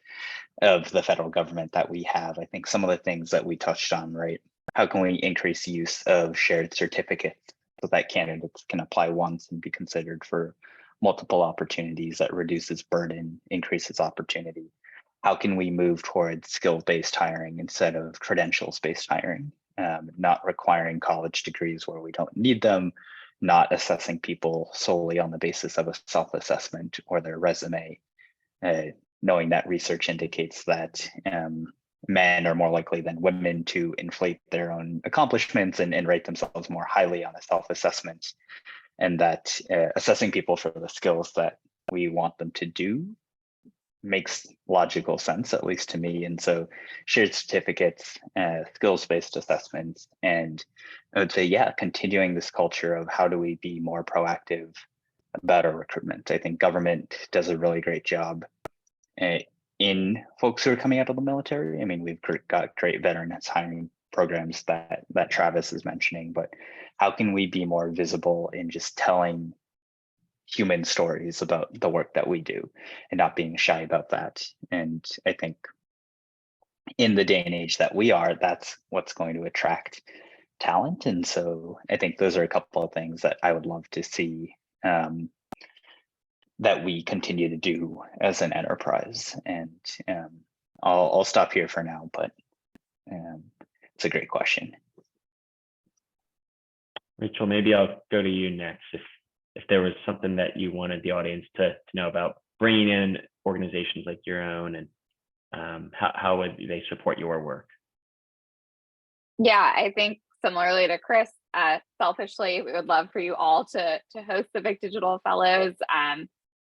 of the federal government that we have. I think some of the things that we touched on, right? How can we increase use of shared certificates so that candidates can apply once and be considered for multiple opportunities? That reduces burden, increases opportunity. How can we move towards skill-based hiring instead of credentials-based hiring? Not requiring college degrees where we don't need them, not assessing people solely on the basis of a self-assessment or their resume, knowing that research indicates that men are more likely than women to inflate their own accomplishments and rate themselves more highly on a self-assessment, and that assessing people for the skills that we want them to do makes logical sense, at least to me. And so shared certificates, skills-based assessments, and I would say, yeah, continuing this culture of how do we be more proactive about our recruitment. I think government does a really great job in folks who are coming out of the military. I mean, we've got great veterans hiring programs that Travis is mentioning, but how can we be more visible in just telling human stories about the work that we do and not being shy about that? And I think in the day and age that we are, that's what's going to attract talent. And so I think those are a couple of things that I would love to see that we continue to do as an enterprise. And I'll stop here for now, but it's a great question. Rachel, maybe I'll go to you next. If there was something that you wanted the audience to know about bringing in organizations like your own, and how would they support your work? Yeah, I think similarly to Chris, selfishly, we would love for you all to host Civic Digital Fellows.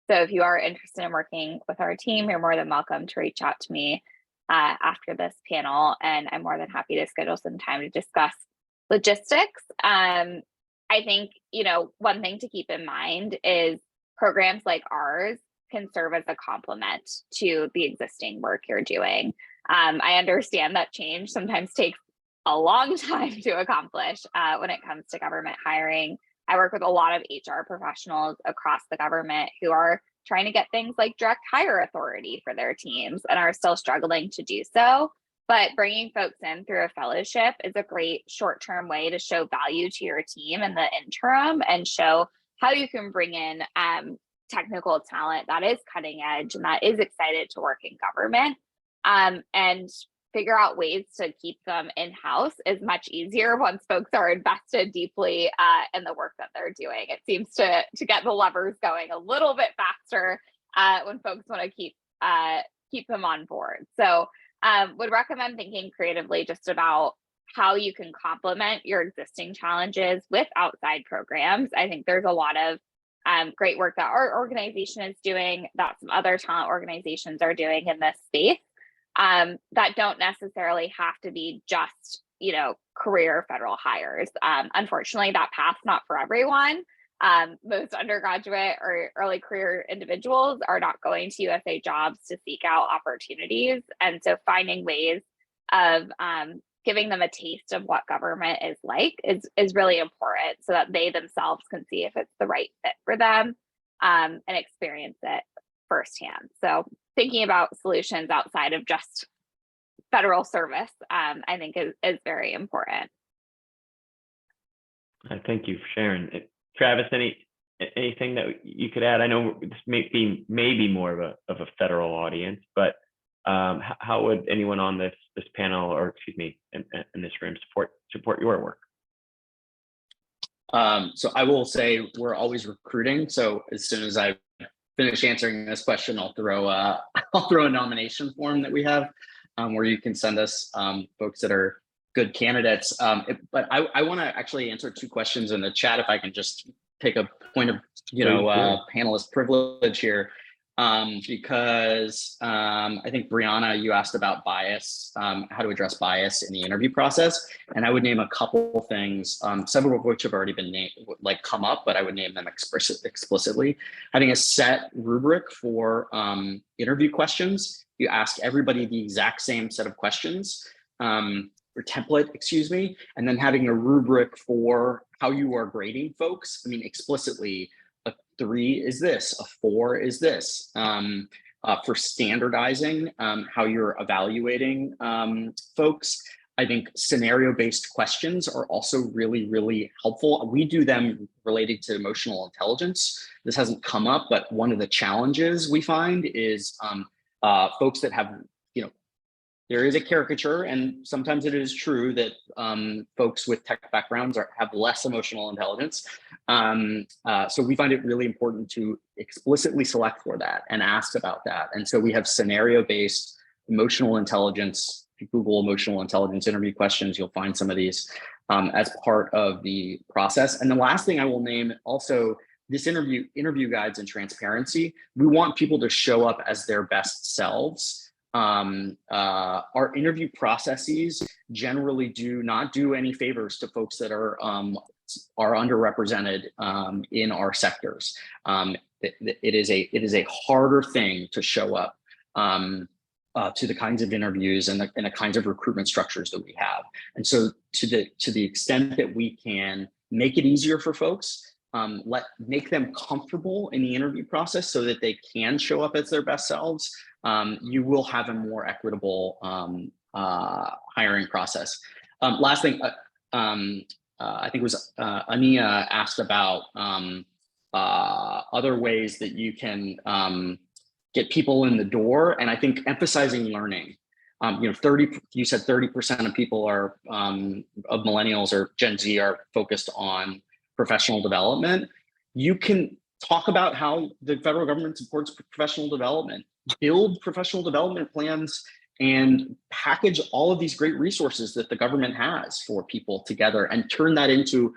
So if you are interested in working with our team, you're more than welcome to reach out to me after this panel, and I'm more than happy to schedule some time to discuss logistics. I think, one thing to keep in mind is programs like ours can serve as a complement to the existing work you're doing. I understand that change sometimes takes a long time to accomplish when it comes to government hiring. I work with a lot of HR professionals across the government who are trying to get things like direct hire authority for their teams and are still struggling to do so. But bringing folks in through a fellowship is a great short-term way to show value to your team in the interim and show how you can bring in technical talent that is cutting edge and that is excited to work in government, and figure out ways to keep them in-house is much easier once folks are invested deeply in the work that they're doing. It seems to get the levers going a little bit faster when folks want to keep them on board. So would recommend thinking creatively just about how you can complement your existing challenges with outside programs. I think there's a lot of great work that our organization is doing, that some other talent organizations are doing in this space, that don't necessarily have to be just, career federal hires. Unfortunately, that path's not for everyone. most undergraduate or early career individuals are not going to USA jobs to seek out opportunities. And so finding ways of giving them a taste of what government is like is really important so that they themselves can see if it's the right fit for them and experience it firsthand. So thinking about solutions outside of just federal service, I think is very important. Thank you for sharing. Travis, anything that you could add? I know this may be more of a federal audience, but how would anyone on this panel, or excuse me, in this room support your work? So I will say we're always recruiting. So as soon as I finish answering this question, I'll throw a nomination form that we have where you can send us folks that are good candidates. But I want to actually answer two questions in the chat if I can just take a point of panelist privilege here. Because I think Brianna, you asked about bias, how to address bias in the interview process, and I would name a couple things, several of which have already been named, come up, but I would name them explicitly. Having a set rubric for interview questions, you ask everybody the exact same set of questions, or template, excuse me, and then having a rubric for how you are grading folks. I mean, explicitly. A 3 is this, a 4 is this. For standardizing how you're evaluating folks, I think scenario-based questions are also really, really helpful. We do them related to emotional intelligence. This hasn't come up, but one of the challenges we find is folks that have, there is a caricature, and sometimes it is true that folks with tech backgrounds have less emotional intelligence. So we find it really important to explicitly select for that and ask about that. And so we have scenario-based emotional intelligence. If you Google emotional intelligence interview questions, you'll find some of these as part of the process. And the last thing I will name also, this interview guides and transparency. We want people to show up as their best selves. Our interview processes generally do not do any favors to folks that are underrepresented in our sectors. It is a harder thing to show up to the kinds of interviews and the kinds of recruitment structures that we have. And so to the extent that we can make it easier for folks, make them comfortable in the interview process so that they can show up as their best selves, you will have a more equitable hiring process. Last thing, I think it was Ania asked about other ways that you can get people in the door, and I think emphasizing learning. You said 30% of people are of millennials or Gen Z are focused on professional development. You can talk about how the federal government supports professional development, build professional development plans, and package all of these great resources that the government has for people together and turn that into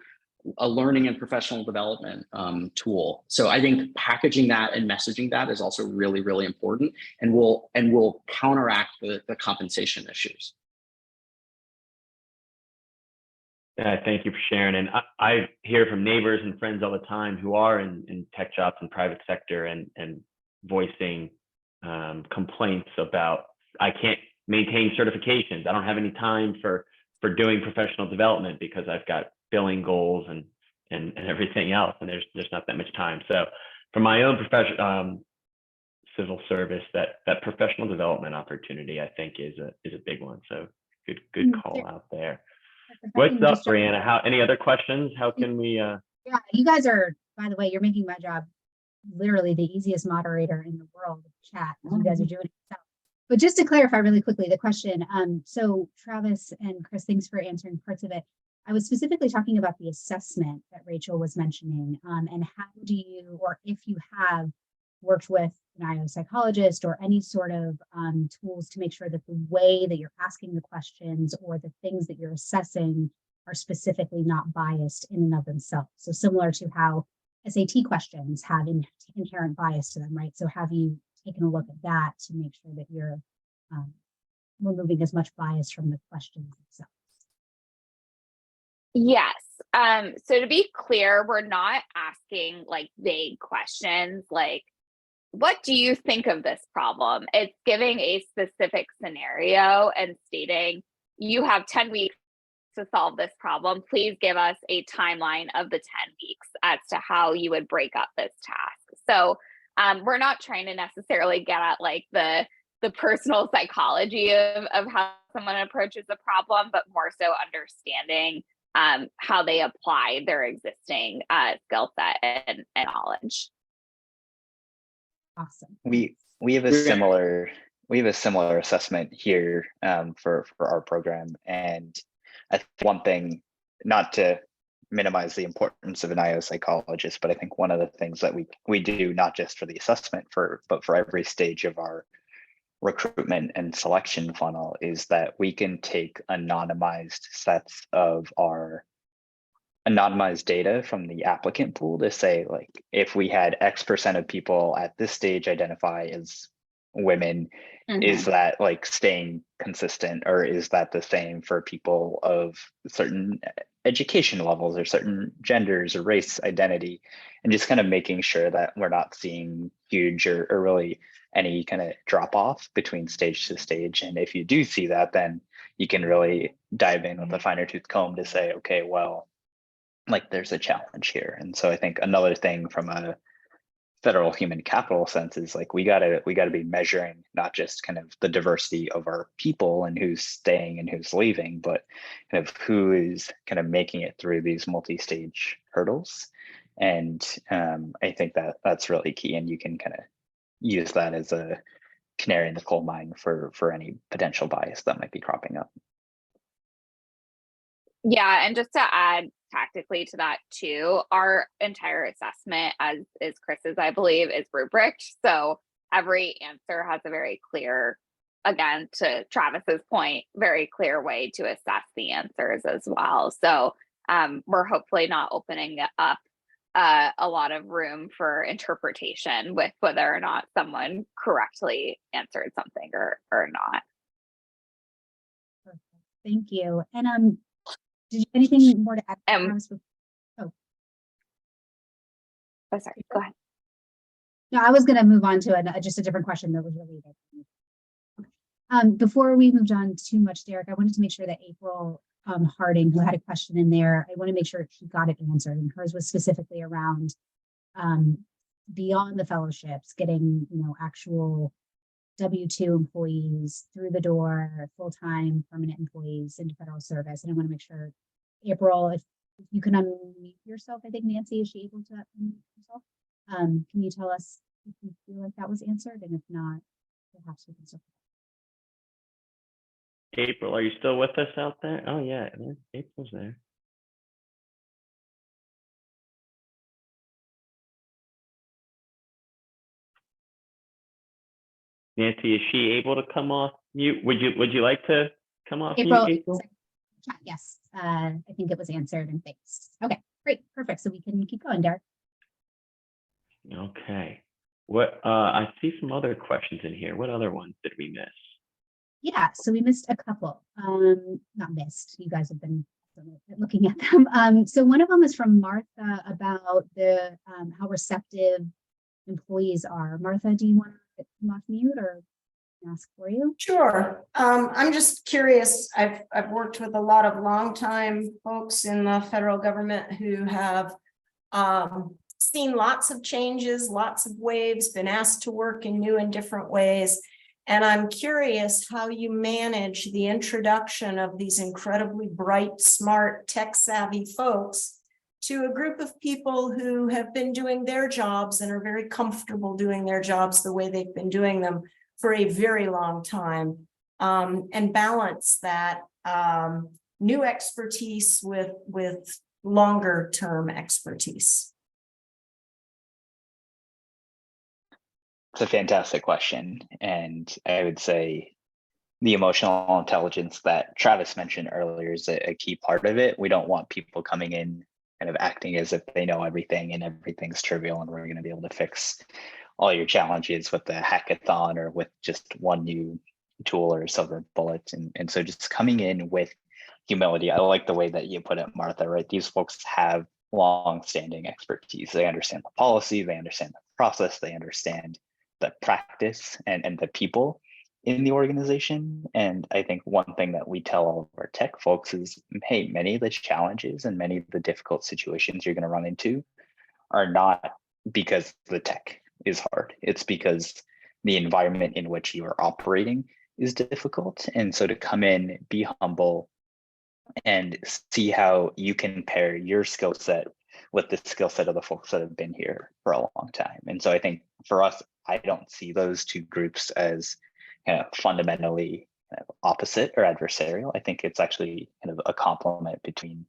a learning and professional development tool. So I think packaging that and messaging that is also really, really important, and will counteract the compensation issues. Thank you for sharing. And I hear from neighbors and friends all the time who are in tech jobs and private sector and voicing complaints about, I can't maintain certifications. I don't have any time for doing professional development because I've got billing goals and everything else, and there's not that much time. So for my own civil service, that professional development opportunity, I think, is a big one. So good call out there. What's up, Brianna? Any other questions? How can we? Yeah, you guys are, by the way, you're making my job literally the easiest moderator in the world of chat. You guys are doing it yourself. But just to clarify really quickly the question, so Travis and Chris, thanks for answering parts of it. I was specifically talking about the assessment that Rachel was mentioning, and how do you, or if you have worked with an IO psychologist or any sort of tools to make sure that the way that you're asking the questions or the things that you're assessing are specifically not biased in and of themselves. So similar to how SAT questions have inherent bias to them, right? So have you taken a look at that to make sure that you're removing as much bias from the questions themselves? Yes. So to be clear, we're not asking like vague questions like, what do you think of this problem? It's giving a specific scenario and stating, you have 10 weeks to solve this problem. Please give us a timeline of the 10 weeks as to how you would break up this task. So we're not trying to necessarily get at like the personal psychology of how someone approaches a problem, but more so understanding how they apply their existing skill set and knowledge. Awesome. We have a similar assessment here for our program, and I think one thing, not to minimize the importance of an IO psychologist, but I think one of the things that we do, not just for the assessment but for every stage of our recruitment and selection funnel, is that we can take anonymized sets of our anonymized data from the applicant pool to say, like, if we had X% of people at this stage identify as women, is that like staying consistent, or is that the same for people of certain education levels or certain genders or race identity, and just kind of making sure that we're not seeing huge or really any kind of drop off between stage to stage. And if you do see that, then you can really dive in with a finer tooth comb to say, okay, well, like there's a challenge here. And so I think another thing from a federal human capital sense is like we gotta be measuring not just kind of the diversity of our people and who's staying and who's leaving, but kind of who is kind of making it through these multi-stage hurdles. And I think that that's really key, and you can kind of use that as a canary in the coal mine for any potential bias that might be cropping up. Yeah, and just to add tactically to that too, our entire assessment, as is Chris's, I believe, is rubriced. So every answer has a very clear, again, to Travis's point, very clear way to assess the answers as well. So we're hopefully not opening up a lot of room for interpretation with whether or not someone correctly answered something or not. Perfect. Thank you. And did you have anything more to add? Oh, sorry, go ahead. No, I was going to move on to just a different question that was related. Before we moved on too much, Derek, I wanted to make sure that April Harding, who had a question in there, I want to make sure she got it answered, and hers was specifically around beyond the fellowships, getting actual W-2 employees through the door, full-time permanent employees into federal service. And I want to make sure, April, if you can unmute yourself. I think Nancy, is she able to unmute herself? Can you tell us if you feel like that was answered, and if not, perhaps we can circle. April, are you still with us out there? Oh yeah, April's there. Nancy, is she able to come off mute? Would you like to come off mute, April? Yes, I think it was answered, and thanks. Okay, great, perfect. So we can keep going, Derek. Okay. What I see some other questions in here. What other ones did we miss? Yeah, so we missed a couple. Not missed. You guys have been looking at them. So one of them is from Martha about the how receptive employees are. Martha, do you want to come off mute or ask for you? Sure. I'm just curious. I've worked with a lot of longtime folks in the federal government who have seen lots of changes, lots of waves, been asked to work in new and different ways. And I'm curious how you manage the introduction of these incredibly bright, smart, tech-savvy folks to a group of people who have been doing their jobs and are very comfortable doing their jobs the way they've been doing them for a very long time, and balance that new expertise with longer term expertise. It's a fantastic question. And I would say the emotional intelligence that Travis mentioned earlier is a key part of it. We don't want people coming in kind of acting as if they know everything and everything's trivial and we're going to be able to fix all your challenges with the hackathon or with just one new tool or silver bullet. And so just coming in with humility. I like the way that you put it, Martha, right? These folks have long-standing expertise. They understand the policy, they understand the process, they understand the practice and the people in the organization. And I think one thing that we tell all of our tech folks is, hey, many of the challenges and many of the difficult situations you're going to run into are not because the tech is hard. It's because the environment in which you are operating is difficult. And so to come in, be humble, and see how you can pair your skill set with the skill set of the folks that have been here for a long time. And so I think for us, I don't see those two groups as kind of fundamentally kind of opposite or adversarial. I think it's actually kind of a complement between,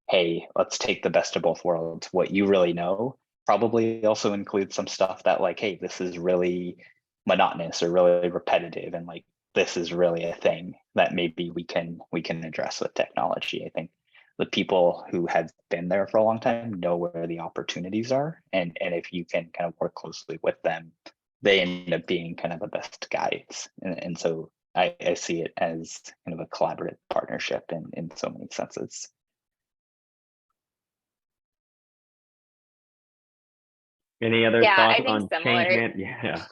hey, let's take the best of both worlds. What you really know probably also includes some stuff that like, hey, this is really monotonous or really repetitive, and like this is really a thing that maybe we can address with technology. I think the people who have been there for a long time know where the opportunities are, and if you can kind of work closely with them, they end up being kind of the best guides. And so I see it as kind of a collaborative partnership in so many senses. Any other Yeah, I thoughts think on similar. change? Yeah.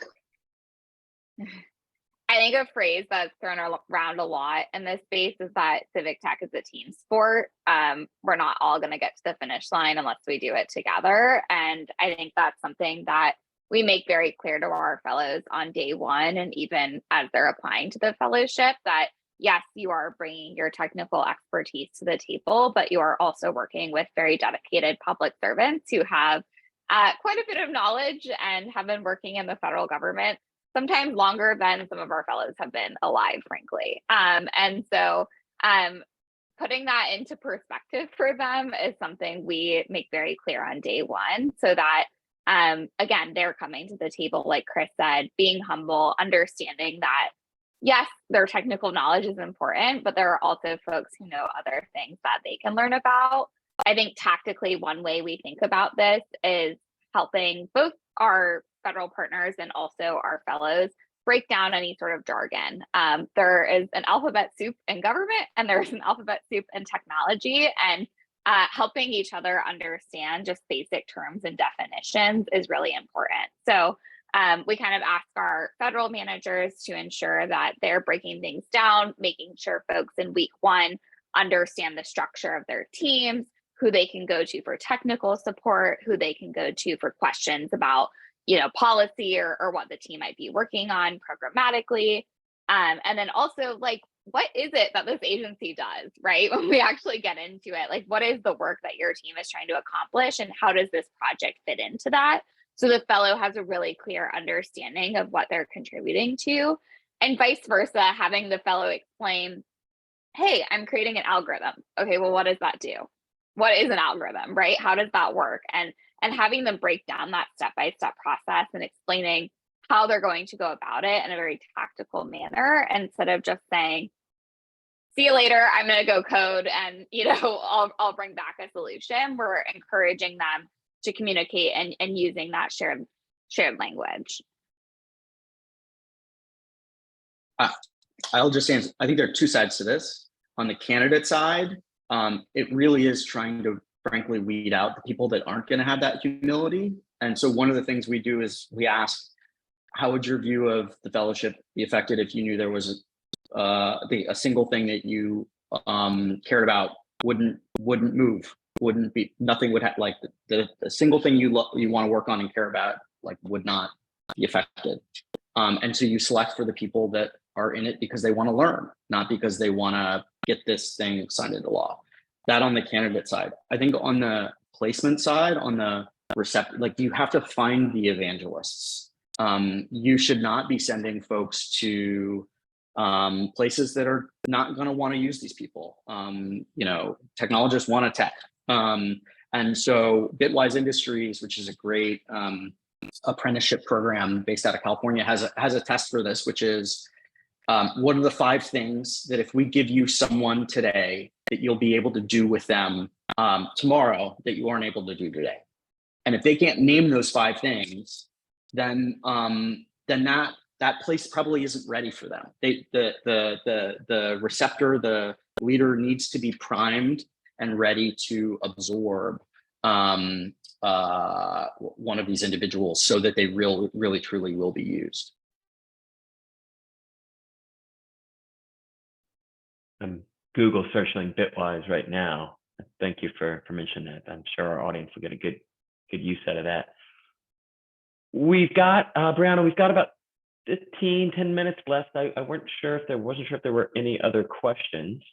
I think a phrase that's thrown around a lot in this space is that civic tech is a team sport. We're not all going to get to the finish line unless we do it together. And I think that's something that we make very clear to our fellows on day one, and even as they're applying to the fellowship, that yes, you are bringing your technical expertise to the table, but you are also working with very dedicated public servants who have quite a bit of knowledge and have been working in the federal government sometimes longer than some of our fellows have been alive, frankly. And so putting that into perspective for them is something we make very clear on day one, so that, again, they're coming to the table, like Chris said, being humble, understanding that, yes, their technical knowledge is important, but there are also folks who know other things that they can learn about. I think tactically, one way we think about this is helping both our federal partners and also our fellows break down any sort of jargon. There is an alphabet soup in government, and there's an alphabet soup in technology, and helping each other understand just basic terms and definitions is really important. So we kind of ask our federal managers to ensure that they're breaking things down, making sure folks in week one understand the structure of their teams, who they can go to for technical support, who they can go to for questions about, policy or what the team might be working on programmatically. And then also, like, what is it that this agency does, right? When we actually get into it, like, what is the work that your team is trying to accomplish, and how does this project fit into that? So the fellow has a really clear understanding of what they're contributing to, and vice versa, having the fellow explain, hey, I'm creating an algorithm. Okay, well, what does that do? What is an algorithm, right? How does that work? And having them break down that step-by-step process and explaining how they're going to go about it in a very tactical manner, instead of just saying, see you later, I'm going to go code and, I'll bring back a solution. We're encouraging them to communicate and using that shared language. I'll just answer. I think there are two sides to this. On the candidate side, it really is trying to, frankly, weed out the people that aren't going to have that humility. And so one of the things we do is we ask, how would your view of the fellowship be affected if you knew there was a single thing that you cared about wouldn't move, wouldn't be, nothing would have, like the single thing you want to work on and care about, like, would not be affected. And so you select for the people that are in it because they want to learn, not because they want to get this thing signed into law. That on the candidate side. I think on the placement side, on the receptor, like, you have to find the evangelists. You should not be sending folks to places that are not going to want to use these people. Technologists want a tech. And so Bitwise Industries, which is a great apprenticeship program based out of California, has a test for this, which is, what are the 5 things that if we give you someone today that you'll be able to do with them tomorrow that you aren't able to do today? And if they can't name those 5 things, then that place probably isn't ready for them. The receptor, the leader needs to be primed and ready to absorb one of these individuals so that they really truly will be used. I'm Google searching Bitwise right now. Thank you for mentioning that. I'm sure our audience will get a good use out of that. We've got, Brianna, we've got about 10 minutes left. I wasn't sure if there were any other questions.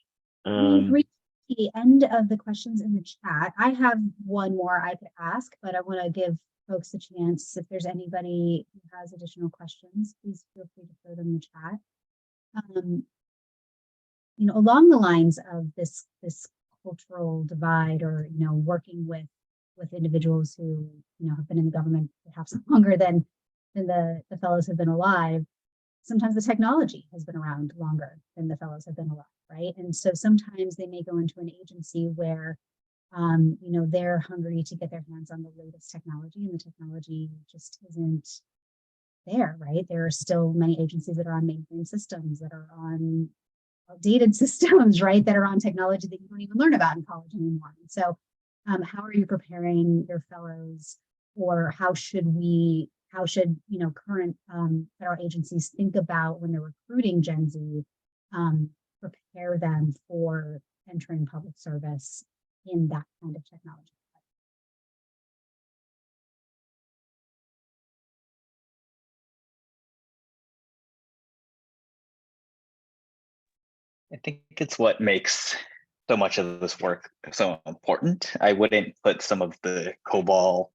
We've reached the end of the questions in the chat. I have one more I could ask, but I want to give folks a chance. If there's anybody who has additional questions, please feel free to throw them in the chat. You know, along the lines of this cultural divide, or working with individuals who have been in the government perhaps longer than the fellows have been alive. Sometimes the technology has been around longer than the fellows have been alive, right? And so sometimes they may go into an agency where they're hungry to get their hands on the latest technology, and the technology just isn't there, right? There are still many agencies that are on mainframe systems, that are on outdated systems, right? That are on technology that you don't even learn about in college anymore. And so how are you preparing your fellows, or how should current federal agencies think about, when they're recruiting Gen Z, prepare them for entering public service in that kind of technology? I think it's what makes so much of this work so important. I wouldn't put some of the COBOL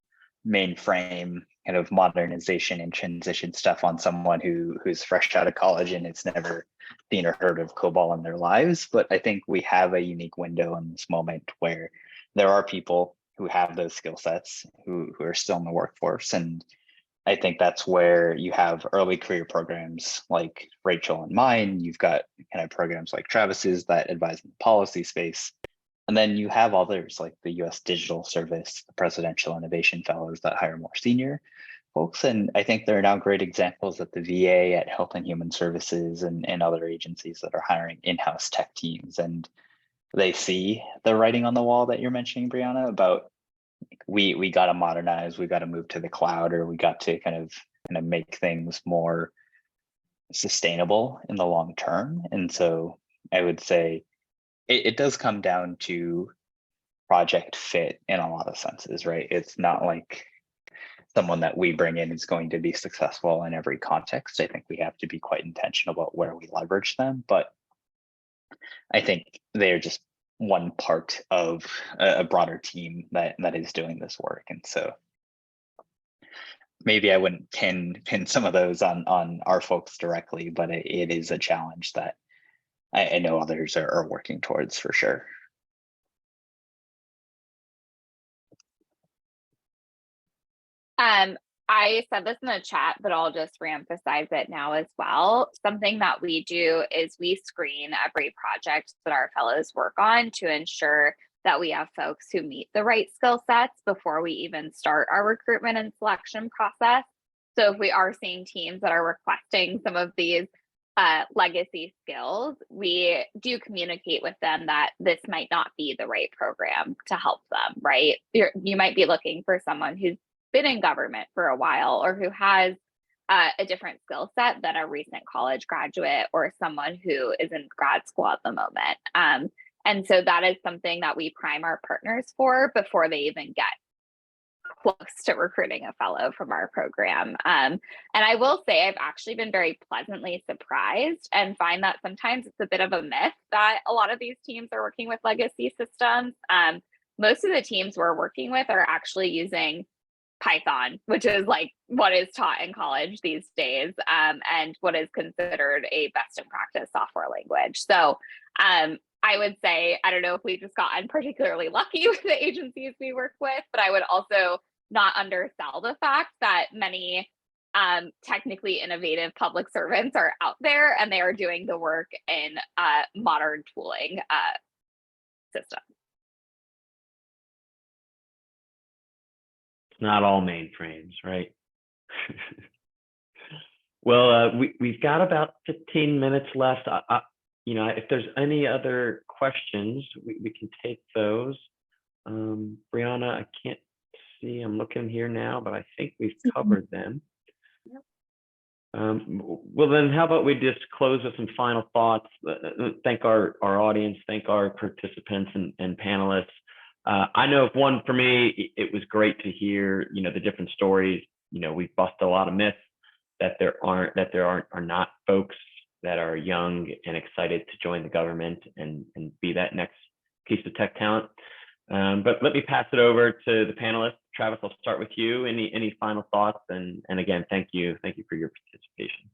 mainframe kind of modernization and transition stuff on someone who's fresh out of college and has never seen or heard of COBOL in their lives. But I think we have a unique window in this moment where there are people who have those skill sets who are still in the workforce. And I think that's where you have early career programs like Rachel and mine. You've got kind of programs like Travis's that advise in the policy space. And then you have others like the US Digital Service, the Presidential Innovation Fellows that hire more senior folks. And I think there are now great examples at the VA, at Health and Human Services, and other agencies that are hiring in-house tech teams. And they see the writing on the wall that you're mentioning, Brianna, about we got to modernize, we got to move to the cloud, or we got to kind of make things more sustainable in the long term. And so I would say it does come down to project fit in a lot of senses, right? It's not like someone that we bring in is going to be successful in every context. I think we have to be quite intentional about where we leverage them, but I think they're just one part of a broader team that is doing this work. And so maybe I wouldn't pin some of those on our folks directly, but it is a challenge that I know others are working towards for sure. I said this in the chat, but I'll just reemphasize it now as well. Something that we do is we screen every project that our fellows work on to ensure that we have folks who meet the right skill sets before we even start our recruitment and selection process. So if we are seeing teams that are requesting some of these legacy skills, we do communicate with them that this might not be the right program to help them, right? You might be looking for someone who's been in government for a while, or who has a different skill set than a recent college graduate or someone who is in grad school at the moment. And so that is something that we prime our partners for before they even get close to recruiting a fellow from our program. And I will say I've actually been very pleasantly surprised, and find that sometimes it's a bit of a myth that a lot of these teams are working with legacy systems. Most of the teams we're working with are actually using Python, which is like what is taught in college these days, and what is considered a best in practice software language. So I would say, I don't know if we've just gotten particularly lucky with the agencies we work with, but I would also not undersell the fact that many technically innovative public servants are out there, and they are doing the work in modern tooling systems. Not all mainframes, right? Well, we've got about 15 minutes left. if there's any other questions, we can take those. Brianna, I can't see, I'm looking here now, but I think we've covered them. Well, then how about we just close with some final thoughts? Thank our audience, thank our participants and panelists. I know if one for me, it was great to hear, the different stories. We've busted a lot of myths that there are not folks that are young and excited to join the government and be that next piece of tech talent. But let me pass it over to the panelists. Travis, I'll start with you. Any final thoughts? And again, thank you for your participation.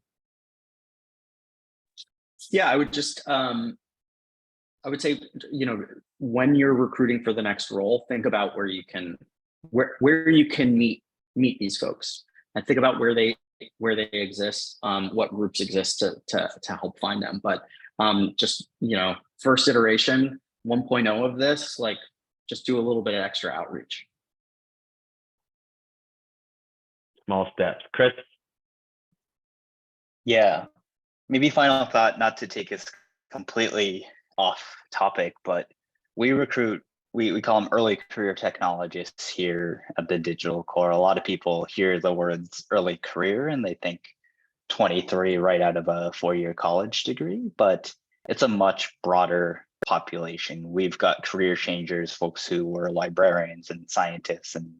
Yeah, I would just, I would say, when you're recruiting for the next role, think about where you can meet these folks, and think about where they exist, what groups exist to help find them. But just, first iteration 1.0 of this, like, just do a little bit of extra outreach. Small steps. Chris? Yeah, maybe final thought, not to take us completely off topic, but we recruit, we call them early career technologists here at the Digital Core. A lot of people hear the words early career and they think 23 right out of a 4-year college degree, but it's a much broader population. We've got career changers, folks who were librarians and scientists and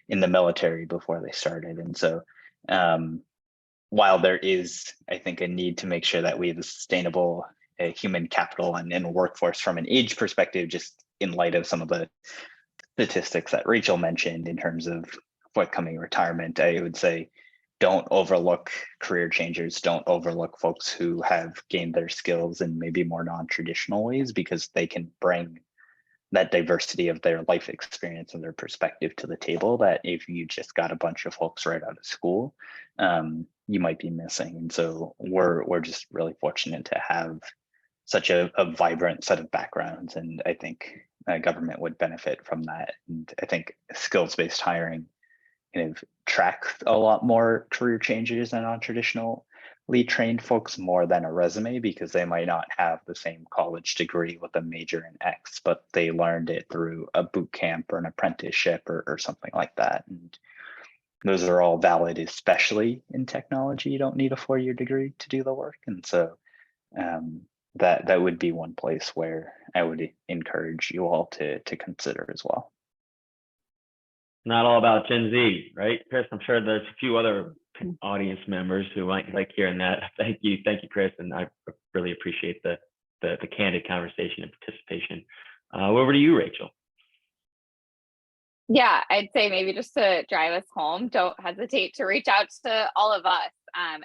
in the military before they started. And so while there is, I think, a need to make sure that we have a sustainable human capital and workforce from an age perspective, just in light of some of the statistics that Rachel mentioned in terms of forthcoming retirement, I would say don't overlook career changers, don't overlook folks who have gained their skills in maybe more non-traditional ways, because they can bring that diversity of their life experience and their perspective to the table that if you just got a bunch of folks right out of school, you might be missing. And so we're just really fortunate to have such a vibrant set of backgrounds. And I think government would benefit from that. And I think skills-based hiring kind of tracks a lot more career changes and non-traditionally trained folks more than a resume, because they might not have the same college degree with a major in X, but they learned it through a boot camp or an apprenticeship or something like that. And those are all valid, especially in technology. You don't need a 4-year degree to do the work. And so that would be one place where I would encourage you all to consider as well. Not all about Gen Z, right, Chris? I'm sure there's a few other audience members who might like hearing that. Thank you, Chris, and I really appreciate the candid conversation and participation. Over to you, Rachel. Yeah, I'd say maybe just to drive us home, don't hesitate to reach out to all of us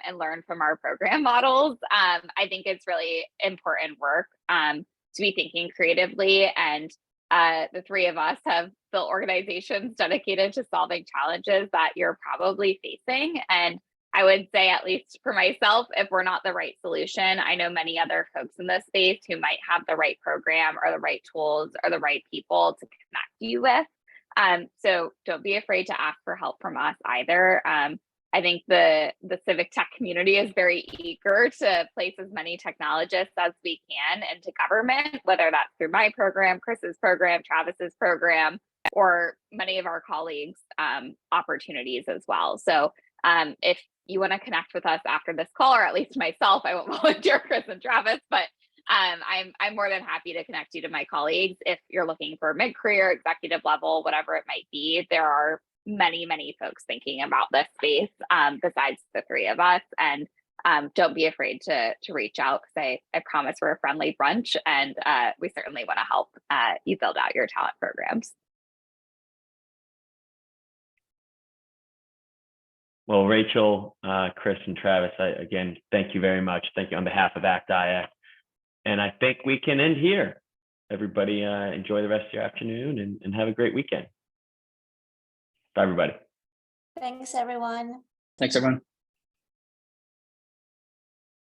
and learn from our program models. I think it's really important work to be thinking creatively, and the three of us have built organizations dedicated to solving challenges that you're probably facing. And I would say, at least for myself, if we're not the right solution, I know many other folks in this space who might have the right program or the right tools or the right people to connect you with. So don't be afraid to ask for help from us either. I think the civic tech community is very eager to place as many technologists as we can into government, whether that's through my program, Chris's program, Travis's program, or many of our colleagues' opportunities as well. So if you want to connect with us after this call, or at least myself, I won't volunteer Chris and Travis, but I'm more than happy to connect you to my colleagues if you're looking for mid-career, executive level, whatever it might be. There are many folks thinking about this space besides the three of us, and don't be afraid to reach out, because I promise we're a friendly bunch, and we certainly want to help you build out your talent programs. Well, Rachel, Chris, and Travis, again, thank you very much. Thank you on behalf of ACT-IAC. And I think we can end here. Everybody enjoy the rest of your afternoon and have a great weekend. Bye, everybody. Thanks, everyone. Thanks, everyone.